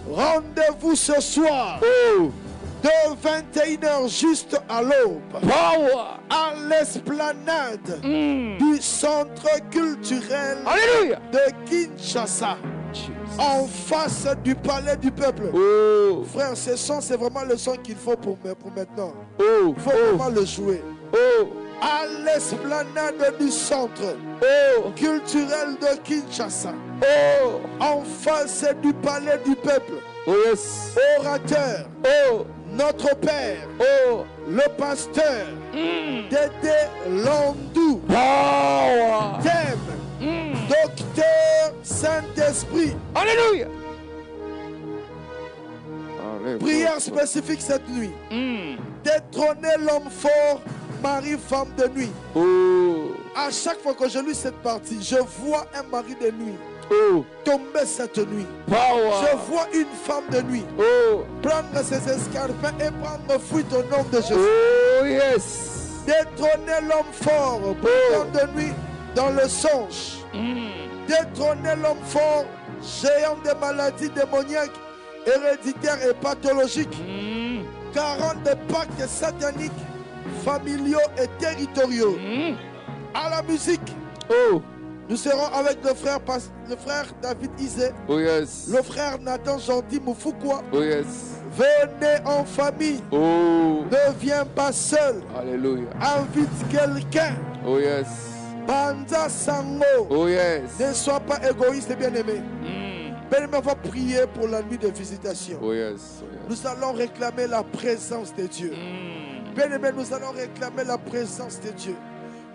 Rendez-vous ce soir de 21h juste à l'aube à l'esplanade du centre culturel de Kinshasa. En face du palais du peuple. Frère, ce son, c'est vraiment le son qu'il faut pour maintenant. Il faut vraiment le jouer. À l'esplanade du centre culturel de Kinshasa. En face du palais du peuple. Orateur. Notre Père. Le pasteur. Dédé Landou. Thème. Docteur Saint-Esprit. Alléluia. Prière spécifique cette nuit. Détrôner l'homme fort, mari, femme de nuit. À chaque fois que je lis cette partie, je vois un mari de nuit tomber cette nuit. Je vois une femme de nuit prendre ses escarpins et prendre fuite au nom de Jésus. Détrôner l'homme fort, brillant de nuit dans le songe. Détrôner l'homme fort, géant de maladies démoniaques, héréditaires et pathologiques. 40 pactes sataniques, familiaux et territoriaux. À la musique, nous serons avec le frère David Izé, le frère Nathan Gentil Moufoukoua. Venez en famille. Ne viens pas seul. Alléluia. Invite quelqu'un. Banza Sango. Ne sois pas égoïste, bien-aimé. Bien-aimé, on va prier pour la nuit de visitation. Nous allons réclamer la présence de Dieu. Bien-aimé, nous allons réclamer la présence de Dieu.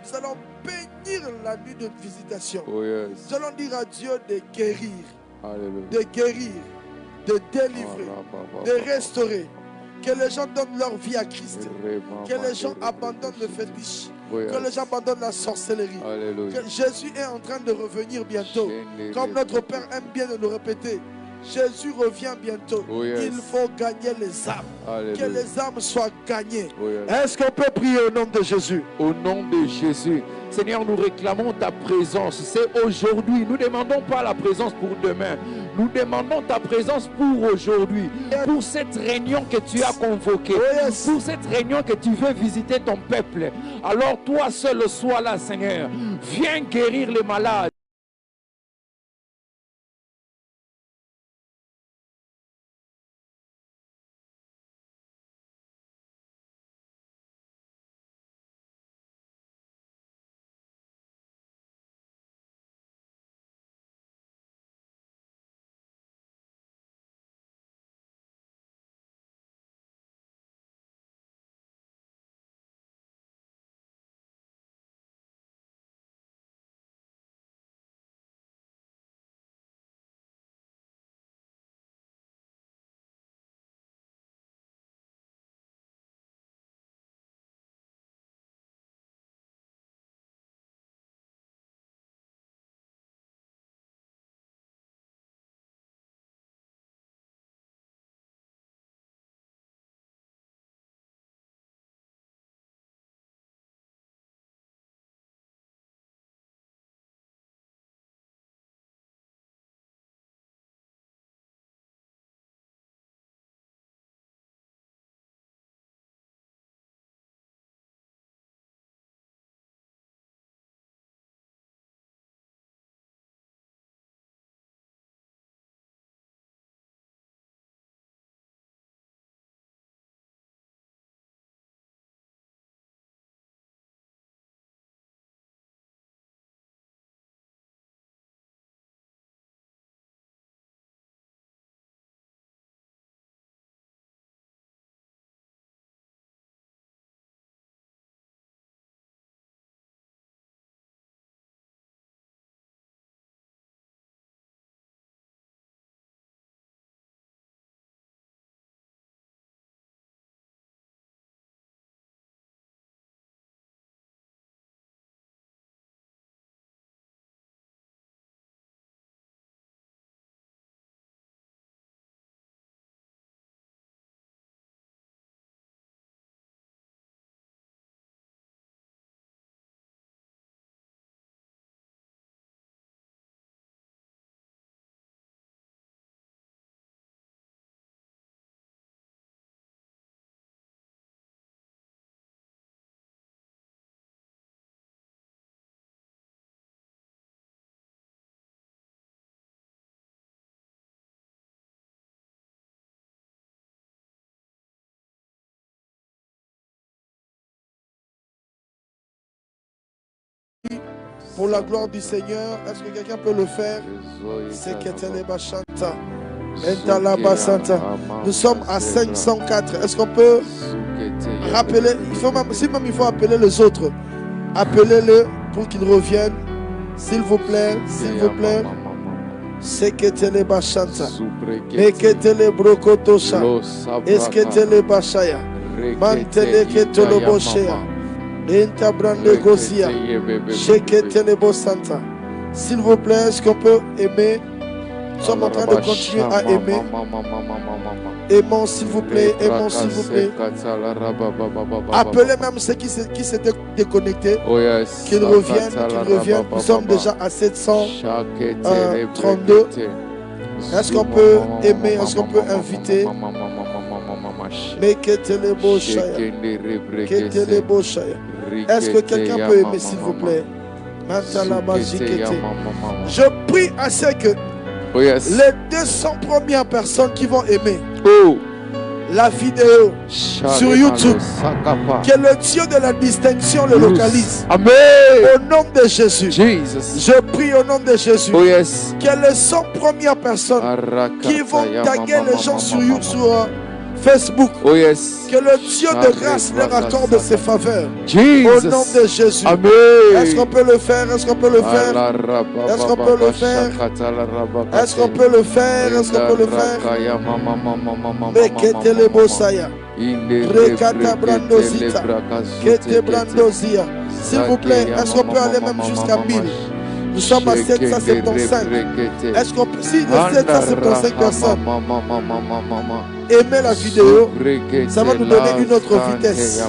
Nous allons bénir la nuit de visitation. Nous allons dire à Dieu de guérir. De guérir, de délivrer, de restaurer. Que les gens donnent leur vie à Christ. Que les gens abandonnent le fétiche. Que les gens abandonnent la sorcellerie. Que Jésus est en train de revenir bientôt. Comme notre Père aime bien de nous répéter. Jésus revient bientôt. Il faut gagner les âmes. Que les âmes soient gagnées. Est-ce qu'on peut prier au nom de Jésus? Au nom de Jésus. Seigneur, nous réclamons ta présence. C'est aujourd'hui. Nous ne demandons pas la présence pour demain. Nous demandons ta présence pour aujourd'hui. Pour cette réunion que tu as convoquée. Pour cette réunion que tu veux visiter ton peuple. Alors toi seul sois là, Seigneur. Viens guérir les malades. Pour la gloire du Seigneur, est-ce que quelqu'un peut le faire? C'est Keteleba Shanta. Entalaba Santa. Nous sommes à 504. Est-ce qu'on peut rappeler? Il faut même, si même il faut appeler les autres, appelez-le pour qu'ils reviennent. S'il vous plaît, s'il vous plaît. C'est Keteleba Shanta. Meketele Brokotosha. Esketele Bashaya. Mantele Ketoloboshea. Entabrande Gosia. Sheketele Bosanta. S'il vous plaît, est-ce qu'on peut aimer? Nous sommes en train de continuer à aimer. Aimons s'il vous plaît, aimons s'il vous plaît. Appelez même ceux qui s'étaient déconnectés, qu'ils reviennent, qu'ils reviennent. Nous sommes déjà à 732. Est-ce qu'on peut aimer, est-ce qu'on peut inviter? Mais est-ce que quelqu'un peut aimer s'il vous plaît? Je prie à ce que les 200 premières personnes qui vont aimer la vidéo sur YouTube, que le Dieu de la distinction le localise. Amen. Au nom de Jésus. Je prie au nom de Jésus que les 100 premières personnes qui vont taguer les gens sur Facebook, que le Dieu de grâce leur accorde ses faveurs. Au nom de Jésus. Amen. Est-ce qu'on peut le faire? Est-ce qu'on peut le faire? Est-ce qu'on peut le faire? Est-ce qu'on peut le faire? Est-ce qu'on peut le faire? Meketele Bosaya. Rekata Brandozita. Kete Brandozia. S'il vous plaît, est-ce qu'on peut aller même jusqu'à 1000? Nous sommes à 775. Est-ce qu'on peut, si les 775 personnes aimer la vidéo, ça va nous donner une autre vitesse.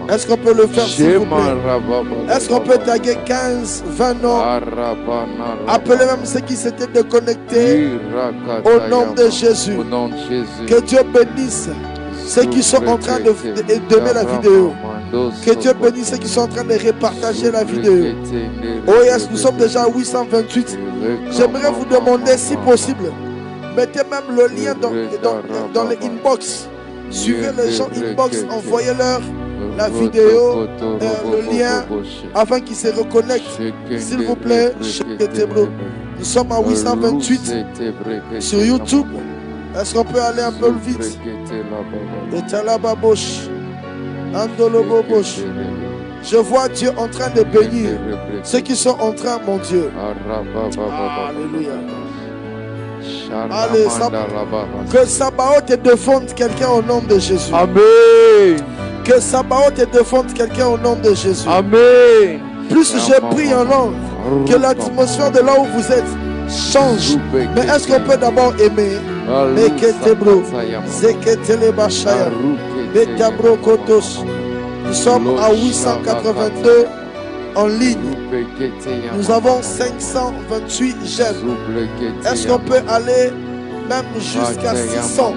Est-ce qu'on peut le faire s'il vous plaît? Est-ce qu'on peut taguer 15, 20 noms? Appelez même ceux qui s'étaient déconnectés au nom de Jésus. Que Dieu bénisse ceux qui sont en train d'aimer la vidéo. Que Dieu bénisse ceux qui sont en train de repartager la vidéo. Oh yes, nous sommes déjà à 828. J'aimerais vous demander si possible, mettez même le lien dans les inbox. Suivez les gens inbox, envoyez-leur la vidéo, le lien, afin qu'ils se reconnectent. S'il vous plaît, nous sommes à 828 sur YouTube. Est-ce qu'on peut aller un peu vite? Je vois Dieu en train de bénir ceux qui sont en train, mon Dieu. Alléluia. Allez, que Sabaoth te défende quelqu'un au nom de Jésus. Amen. Que Sabaoth te défende quelqu'un au nom de Jésus. Amen. Plus je prie en langue, que l'atmosphère de là où vous êtes change. Mais est-ce qu'on peut d'abord aimer? Nous sommes à 882 en ligne. Nous avons 528 j'aime. Est-ce qu'on peut aller même jusqu'à 600?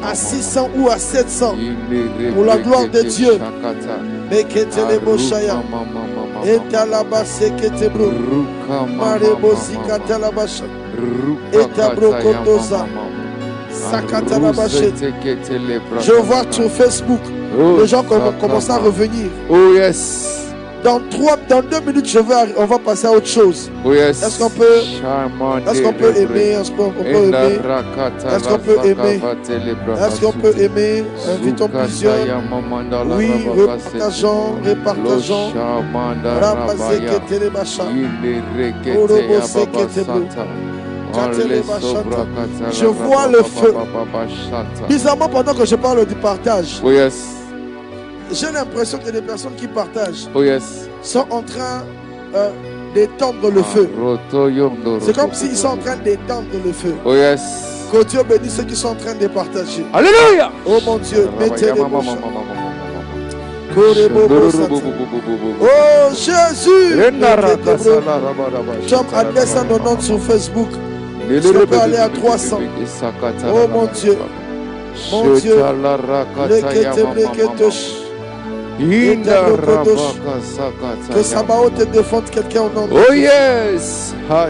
À 600 ou à 700 pour la gloire de Dieu. Je vois sur Facebook les gens commencent à revenir. Oh yes. Dans 2 minutes, on va passer à autre chose. Oh yes. Est-ce qu'on peut aimer? Est-ce qu'on peut aimer? Est-ce qu'on peut aimer? Est-ce qu'on peut aimer? Invitons plusieurs. Oui, repartageons. Je vois le feu. Bizarrement, pendant que je parle du partage, oh yes, j'ai l'impression que les personnes qui partagent oh yes, sont en train d'étendre le feu. C'est comme s'ils sont en train d'étendre le feu. Oh yes. Que Dieu bénisse ceux qui sont en train de partager. Alléluia. Oh mon Dieu, mettez les bouches. Oh Jésus. Nous sommes à 290 sur Facebook. Je peux aller à 300. Oh mon Dieu. Mon Dieu. Que Sabaoth te défende quelqu'un au nom de Dieu. Oh yes. Au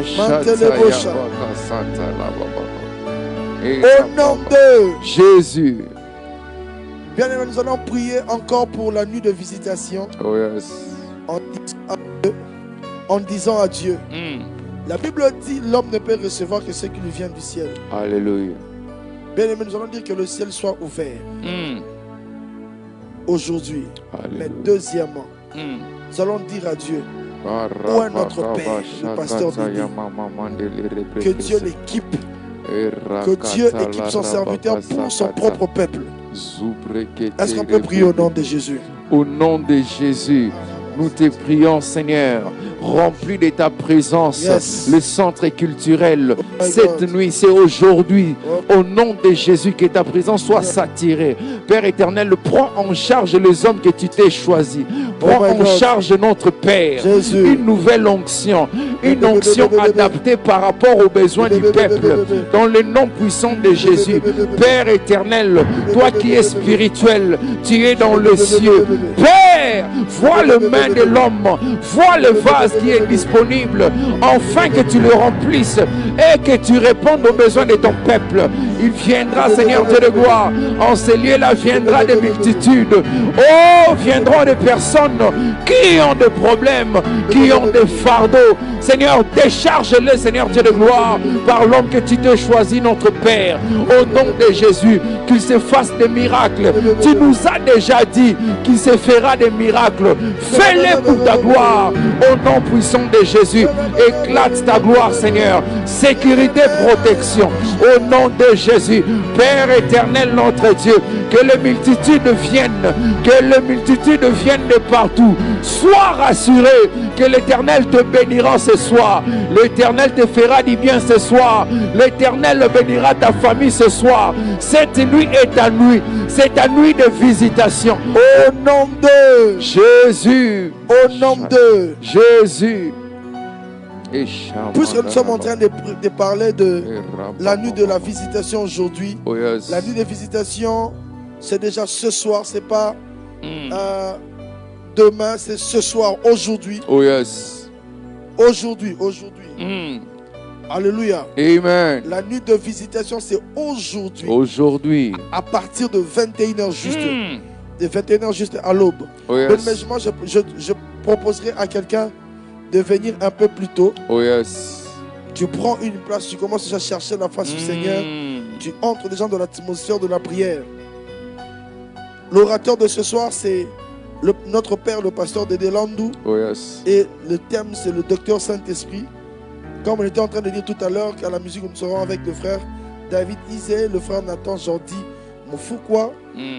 nom de Jésus. Bien aimé, nous allons prier encore pour la nuit de visitation. Oh yes. En disant en disant à Dieu. La Bible dit l'homme ne peut recevoir que ce qui lui vient du ciel. Alléluia. Bien aimé, nous allons dire que le ciel soit ouvert aujourd'hui. Mais deuxièmement, nous allons dire à Dieu, où est notre Père, le pasteur Dédé, que Dieu l'équipe, que Dieu équipe son serviteur pour son propre peuple. Est-ce qu'on peut prier au nom de Jésus? Au nom de Jésus, nous te prions, Seigneur, remplis de ta présence le centre culturel. Cette nuit, c'est aujourd'hui, au nom de Jésus, que ta présence soit saturée. Père éternel, prends en charge les hommes que tu t'es choisis. Prends en charge notre Père. Une nouvelle onction, une onction adaptée par rapport aux besoins du peuple. Dans le nom puissant de Jésus. Père éternel, toi qui es spirituel, tu es dans le ciel. Père, vois le main de l'homme, vois le vase qui est disponible, afin que tu le remplisses et que tu répondes aux besoins de ton peuple. Il viendra, Seigneur Dieu de gloire, en ce lieu-là viendra des multitudes. Oh, viendront des personnes qui ont des problèmes, qui ont des fardeaux. Seigneur, décharge-les, Seigneur Dieu de gloire, par l'homme que tu te choisis, notre Père. Au nom de Jésus, qu'il se fasse des miracles. Tu nous as déjà dit qu'il se fera des miracles. Fais-les pour ta gloire. Au nom puissant de Jésus, éclate ta gloire, Seigneur. Sécurité, protection. Au nom de Jésus, Père éternel, notre Dieu, que les multitudes viennent, de partout. Sois rassuré que l'Éternel te bénira ce soir. L'Éternel te fera du bien ce soir. L'Éternel bénira ta famille ce soir. Cette nuit est ta nuit. C'est ta nuit de visitation. Au nom de Jésus. Au nom de Jésus. Puisque nous sommes en train de parler de la nuit de la visitation aujourd'hui. La nuit de visitation, c'est déjà ce soir, c'est pas demain, c'est ce soir, aujourd'hui. Aujourd'hui. Alléluia. Amen. La nuit de visitation, c'est aujourd'hui. Aujourd'hui. À partir de 21h juste. De 21h juste à l'aube. Mais moi, je proposerai à quelqu'un de venir un peu plus tôt. Tu prends une place, tu commences déjà à chercher la face du Seigneur. Tu entres déjà dans l'atmosphère de la prière. L'orateur de ce soir, c'est notre Père, le pasteur Dédé Landou. Et le thème, c'est le docteur Saint-Esprit. Comme on était en train de dire tout à l'heure, qu'à la musique, nous serons avec le frère David Isé, le frère Nathan Jordi Moufoukoua.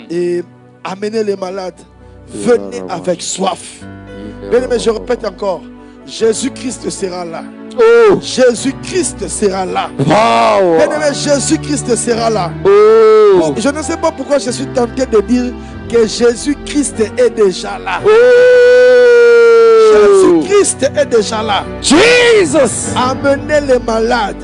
Et amenez les malades. Venez avec soif. Bien aimé, je répète encore. Jésus-Christ sera là. Jésus-Christ sera là. Bien aimé, Jésus-Christ sera là. Je ne sais pas pourquoi je suis tenté de dire que Jésus-Christ est déjà là. Jésus-Christ est déjà là. Jesus. Amenez les malades.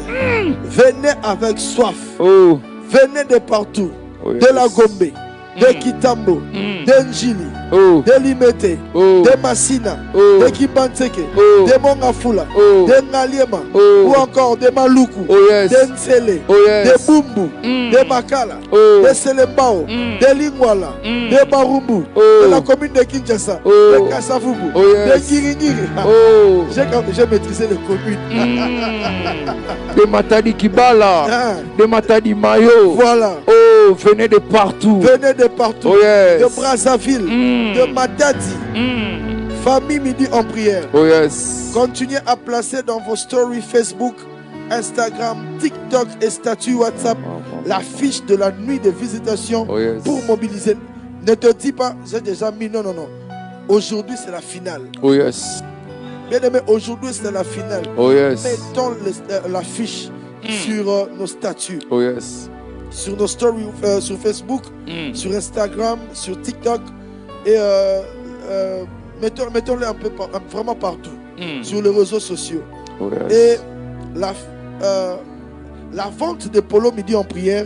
Venez avec soif. Venez de partout. De la Gombe, de Kitambo, de Njili, de Limete, de Massina, de Kibanteke, de Mongafula, de Ngaliema, ou encore de Maluku, de Nsele, de Bumbu, de Makala, de Selembao, de Lingwala, de Barumbu, de la commune de Kinshasa, de Kassavubu, de Giringiri. J'ai maîtrisé les communes. De Matadi Kibala, de Matadi Mayo. Voilà. Venez de partout. Venez de partout. De Brazzaville, de Matadi. Famille Midi en prière. Continuez à placer dans vos stories Facebook, Instagram, TikTok et statut WhatsApp la fiche de la nuit de visitation pour mobiliser. Ne te dis pas, j'ai déjà mis. Non. Aujourd'hui, c'est la finale. Bien aimé, aujourd'hui, c'est la finale. Mettons la fiche sur nos statuts. Sur nos stories sur Facebook, sur Instagram, sur TikTok et mettons-les un peu vraiment partout sur les réseaux sociaux. Et la vente de Polo Midi en prière,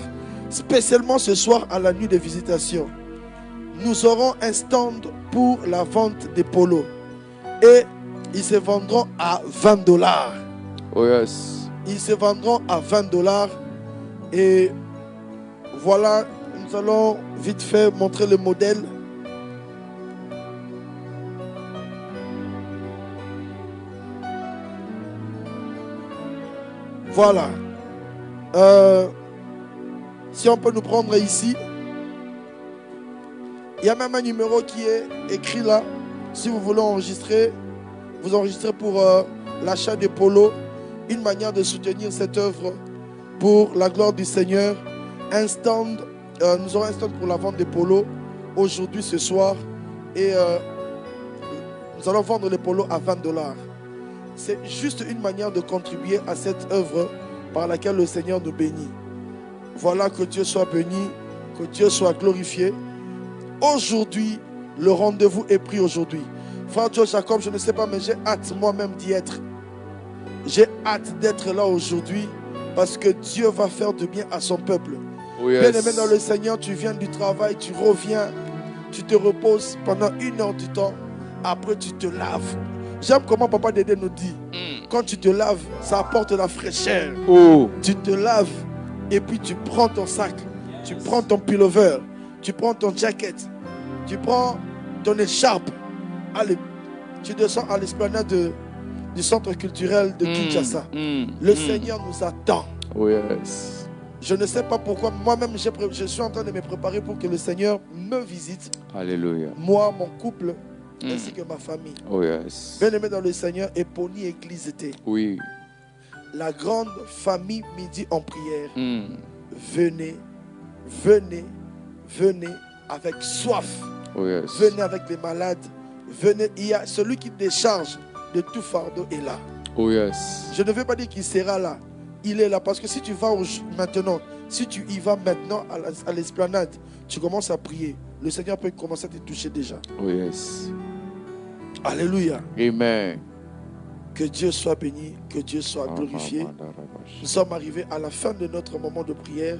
spécialement ce soir à la nuit de visitation, nous aurons un stand pour la vente des polos et ils se vendront à $20. Ils se vendront à $20 et voilà, nous allons vite fait montrer le modèle. Voilà. Si on peut nous prendre ici. Il y a même un numéro qui est écrit là. Si vous voulez enregistrer, vous enregistrez pour l'achat des polos. Une manière de soutenir cette œuvre pour la gloire du Seigneur. Un stand, nous aurons un stand pour la vente des polos aujourd'hui, ce soir. Et nous allons vendre les polos à $20. C'est juste une manière de contribuer à cette œuvre par laquelle le Seigneur nous bénit. Voilà, que Dieu soit béni, que Dieu soit glorifié. Aujourd'hui, le rendez-vous est pris aujourd'hui. Frère Joe Jacob, je ne sais pas, mais j'ai hâte moi-même d'y être. J'ai hâte d'être là aujourd'hui parce que Dieu va faire du bien à son peuple. Oh yes. Bien-aimé dans le Seigneur, tu viens du travail, tu reviens, tu te reposes pendant 1 heure du temps. Après, tu te laves. J'aime comment Papa Dédé nous dit. Quand tu te laves, ça apporte la fraîcheur. Oh. Tu te laves et puis tu prends ton sac, tu prends ton pullover, tu prends ton jacket, tu prends ton écharpe. Allez, tu descends à l'esplanade du centre culturel de Kinshasa. Le Seigneur nous attend. Oh yes. Je ne sais pas pourquoi. Moi-même, je suis en train de me préparer pour que le Seigneur me visite. Alléluia. Moi, mon couple, ainsi que ma famille. Oh yes. Bien-aimé dans le Seigneur, Eponi Église T. Oui. La grande famille midi en prière. Venez, venez, venez avec soif. Oh yes. Venez avec les malades. Venez, il y a celui qui décharge de tout fardeau est là. Oh yes. Je ne veux pas dire qu'il sera là. Il est là parce que si tu vas maintenant, si tu y vas maintenant à l'esplanade, tu commences à prier. Le Seigneur peut commencer à te toucher déjà. Oh yes. Alléluia. Amen. Que Dieu soit béni, que Dieu soit glorifié. Nous sommes arrivés à la fin de notre moment de prière.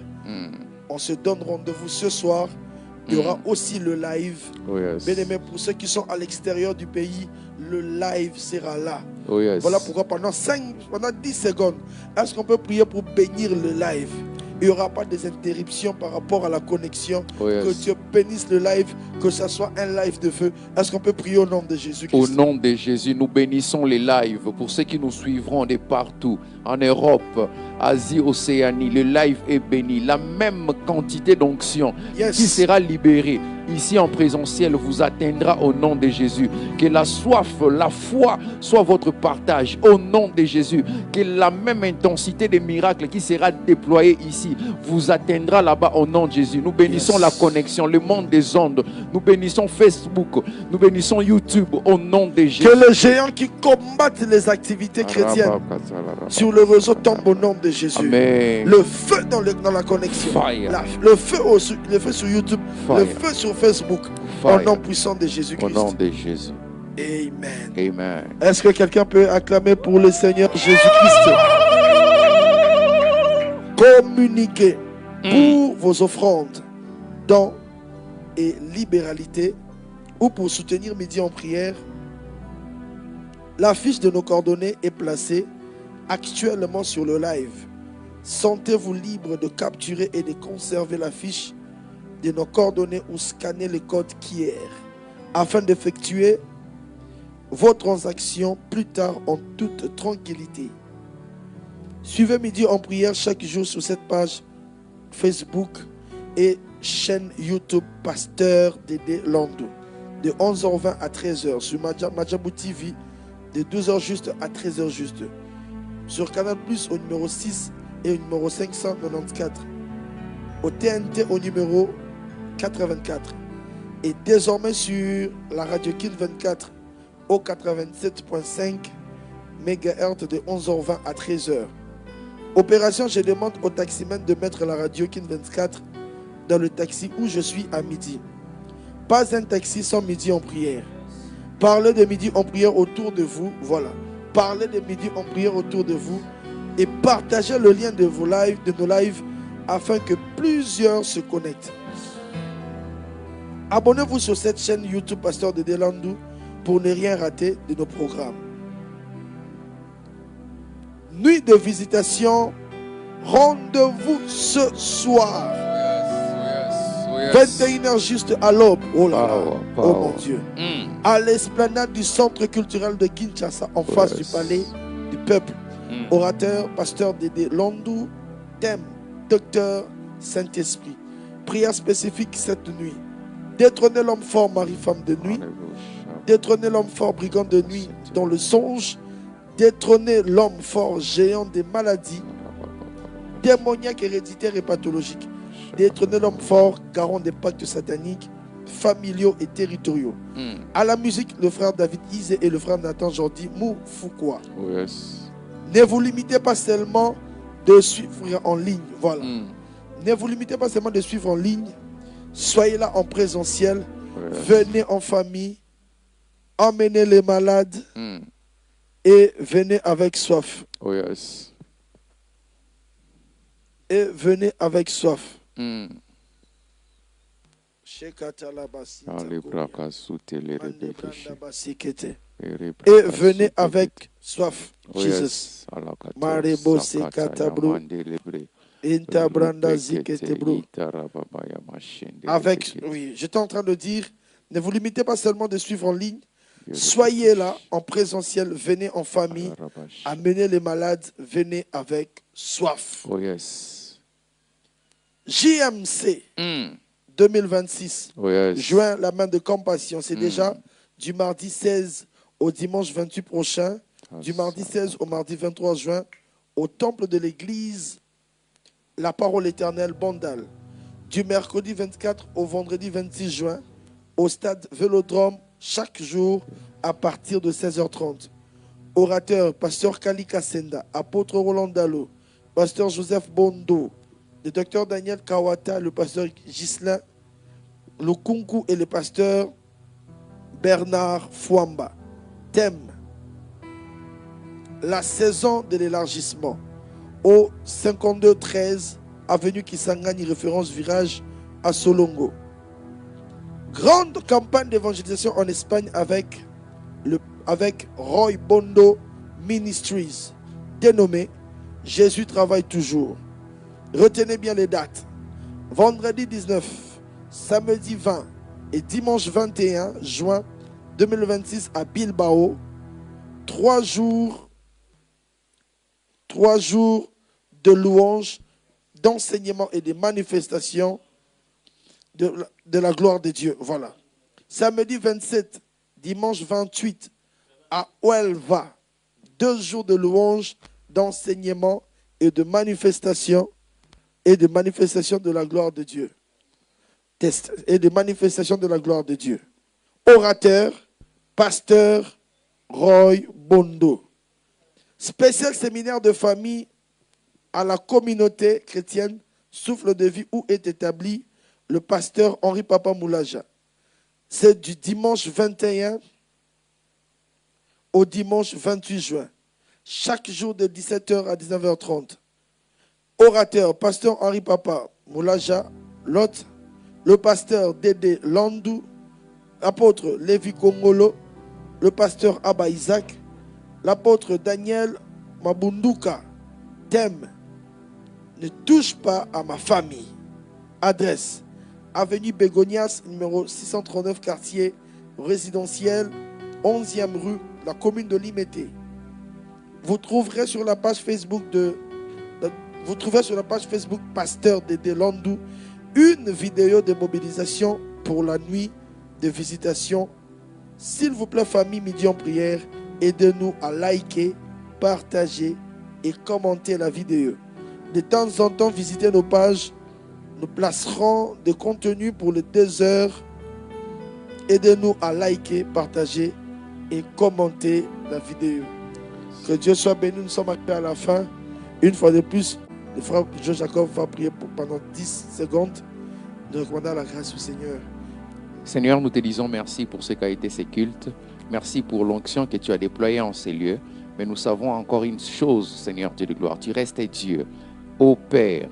On se donne rendez-vous ce soir. Il y aura aussi le live. Oh yes. Bien aimé, pour ceux qui sont à l'extérieur du pays, le live sera là. Oh yes. Voilà pourquoi pendant 10 secondes, est-ce qu'on peut prier pour bénir le live? Il n'y aura pas des interruptions par rapport à la connexion. Oh yes. Que Dieu bénisse le live, que ce soit un live de feu. Est-ce qu'on peut prier au nom de Jésus-Christ? Au nom de Jésus, nous bénissons les lives pour ceux qui nous suivront de partout, en Europe, Asie, Océanie. Le live est béni. La même quantité d'onction qui sera libérée ici en présentiel vous atteindra au nom de Jésus. Que la soif, la foi soit votre partage au nom de Jésus. Que la même intensité des miracles qui sera déployée ici vous atteindra là-bas au nom de Jésus. Nous bénissons la connexion, le monde des ondes. Nous bénissons Facebook. Nous bénissons YouTube au nom de Jésus. Que les géants qui combattent les activités chrétiennes sur le réseau tombent au nom de Jésus. Amen. Le feu dans la connexion. Le feu sur YouTube. Fire. Le feu sur Facebook. Fire. Au nom puissant de Jésus-Christ. Au nom de Jésus. Amen. Amen. Est-ce que quelqu'un peut acclamer pour le Seigneur Jésus-Christ? Communiquez pour vos offrandes, dons et libéralité, ou pour soutenir Midi en prière. La fiche de nos coordonnées est placée actuellement sur le live. Sentez-vous libre de capturer et de conserver la fiche de nos coordonnées ou scanner le code QR afin d'effectuer vos transactions plus tard en toute tranquillité. Suivez Midi en prière chaque jour sur cette page Facebook et chaîne YouTube Pasteur Dédé Landou de 11h20 à 13h sur Majabou TV de 12h juste à 13h juste sur Canal Plus au numéro 6 et au numéro 594 au TNT au numéro 84 et désormais sur la radio Kin 24 au 87.5 MHz de 11h20 à 13h. Opération, je demande au taximan de mettre la radio Kin 24 dans le taxi où je suis à midi. Pas un taxi sans Midi en prière. Parlez de Midi en prière autour de vous. Voilà. Parlez de Midi en prière autour de vous et partagez le lien de vos lives, de nos lives, afin que plusieurs se connectent. Abonnez-vous sur cette chaîne YouTube Pasteur Dédé Landou pour ne rien rater de nos programmes. Nuit de visitation, rendez-vous ce soir. 21h juste à l'aube. Oh là là, oh mon Dieu. À l'esplanade du centre culturel de Kinshasa, en face du palais du peuple. Orateur, pasteur Dédé Landou. Thème, docteur Saint-Esprit. Prière spécifique cette nuit. Détrôner l'homme fort, mari, femme de nuit. Détrôner l'homme fort, brigand de nuit dans le songe. Détrôner l'homme fort, géant des maladies, démoniaques, héréditaires et pathologiques. Détrôner l'homme fort, garant des pactes sataniques, familiaux et territoriaux. À la musique, le frère David Izé et le frère Nathan Jordi Moufoukwa. Oh yes. Ne vous limitez pas seulement de suivre en ligne. Voilà. Ne vous limitez pas seulement de suivre en ligne. Soyez là en présentiel. Oh yes. Venez en famille. Emmenez les malades. Et venez avec soif. Oh yes. Et venez avec soif. Et venez avec soif. Jesus. Avec, oui, j'étais en train de dire, ne vous limitez pas seulement de suivre en ligne. Soyez là en présentiel, venez en famille, amenez les malades, venez avec soif. Oh yes. JMC 2026, Oh yes. juin, la main de compassion. C'est déjà du mardi 16 au dimanche 28 prochain, du mardi 16 au mardi 23 juin, au temple de l'église La Parole Éternelle Bandal. Du mercredi 24 au vendredi 26 juin, au stade Vélodrome, chaque jour à partir de 16h30. Orateur, pasteur Kali Kassenda, apôtre Roland Dalo, pasteur Joseph Bondo, le docteur Daniel Kawata, le pasteur Ghislain Lukunku et le pasteur Bernard Fouamba. Thème, la saison de l'élargissement. Au 5213 avenue Kisangani, référence virage à Solongo. Grande campagne d'évangélisation en Espagne avec Roy Bondo Ministries, dénommé Jésus travaille toujours. Retenez bien les dates. Vendredi 19, samedi 20 et dimanche 21 juin 2026 à Bilbao. 3 jours de louanges, d'enseignements et de manifestations de la gloire de Dieu. Voilà. Samedi 27, dimanche 28 à Huelva. 2 jours de louanges, d'enseignements et de manifestations de la gloire de Dieu. Et de manifestations de la gloire de Dieu. Orateur, pasteur Roy Bondo. Spécial séminaire de famille à la communauté chrétienne Souffle de vie où est établi le pasteur Henri Papa Moulaja. C'est du dimanche 21 au dimanche 28 juin. Chaque jour de 17h à 19h30. Orateur, pasteur Henri Papa Moulaja, Lot, le pasteur Dédé Landou, l'apôtre Lévi Kongolo, le pasteur Abba Isaac, l'apôtre Daniel Mabunduka. Thème, ne touche pas à ma famille. Adresse, avenue Bégonias, numéro 639, quartier résidentiel, 11e rue, la commune de Limété. Vous trouverez sur la page Facebook Pasteur Dédé Landou une vidéo de mobilisation pour la nuit de visitation. S'il vous plaît, famille Midi en prière, aidez-nous à liker, partager et commenter la vidéo. De temps en temps, visitez nos pages. Nous placerons des contenus pour les 2 heures. Aidez-nous à liker, partager et commenter la vidéo. Que Dieu soit béni. Nous sommes arrivés à la fin. Une fois de plus, le frère Joe Jacob va prier pendant 10 secondes. Nous recommandons la grâce au Seigneur. Seigneur, nous te disons merci pour ce qu'a été ces cultes. Merci pour l'onction que tu as déployée en ces lieux. Mais nous savons encore une chose, Seigneur Dieu de gloire. Tu restes Dieu. Ô Père,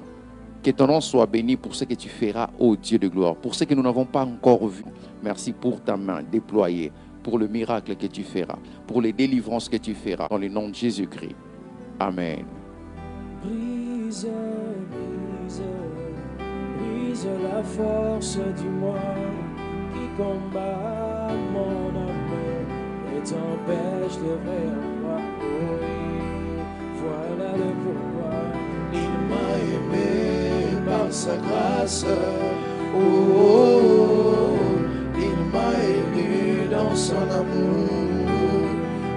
que ton nom soit béni pour ce que tu feras, ô Dieu de gloire. Pour ce que nous n'avons pas encore vu. Merci pour ta main déployée, pour le miracle que tu feras, pour les délivrances que tu feras. Dans le nom de Jésus-Christ. Amen. Brise, brise, brise la force du mal qui combat mon âme et t'empêche de voir. Oui, voilà le pouvoir. Il m'a aimé par sa grâce. Oh, oh, oh. Il m'a élu dans son amour.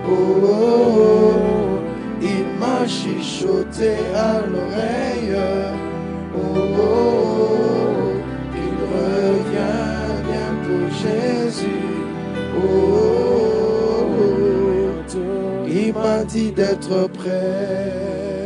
Oh, oh, oh. Il m'a chuchoté à l'oreille. Oh, oh, oh. Il revient bientôt Jésus. Oh, oh, oh. Il m'a dit d'être prêt.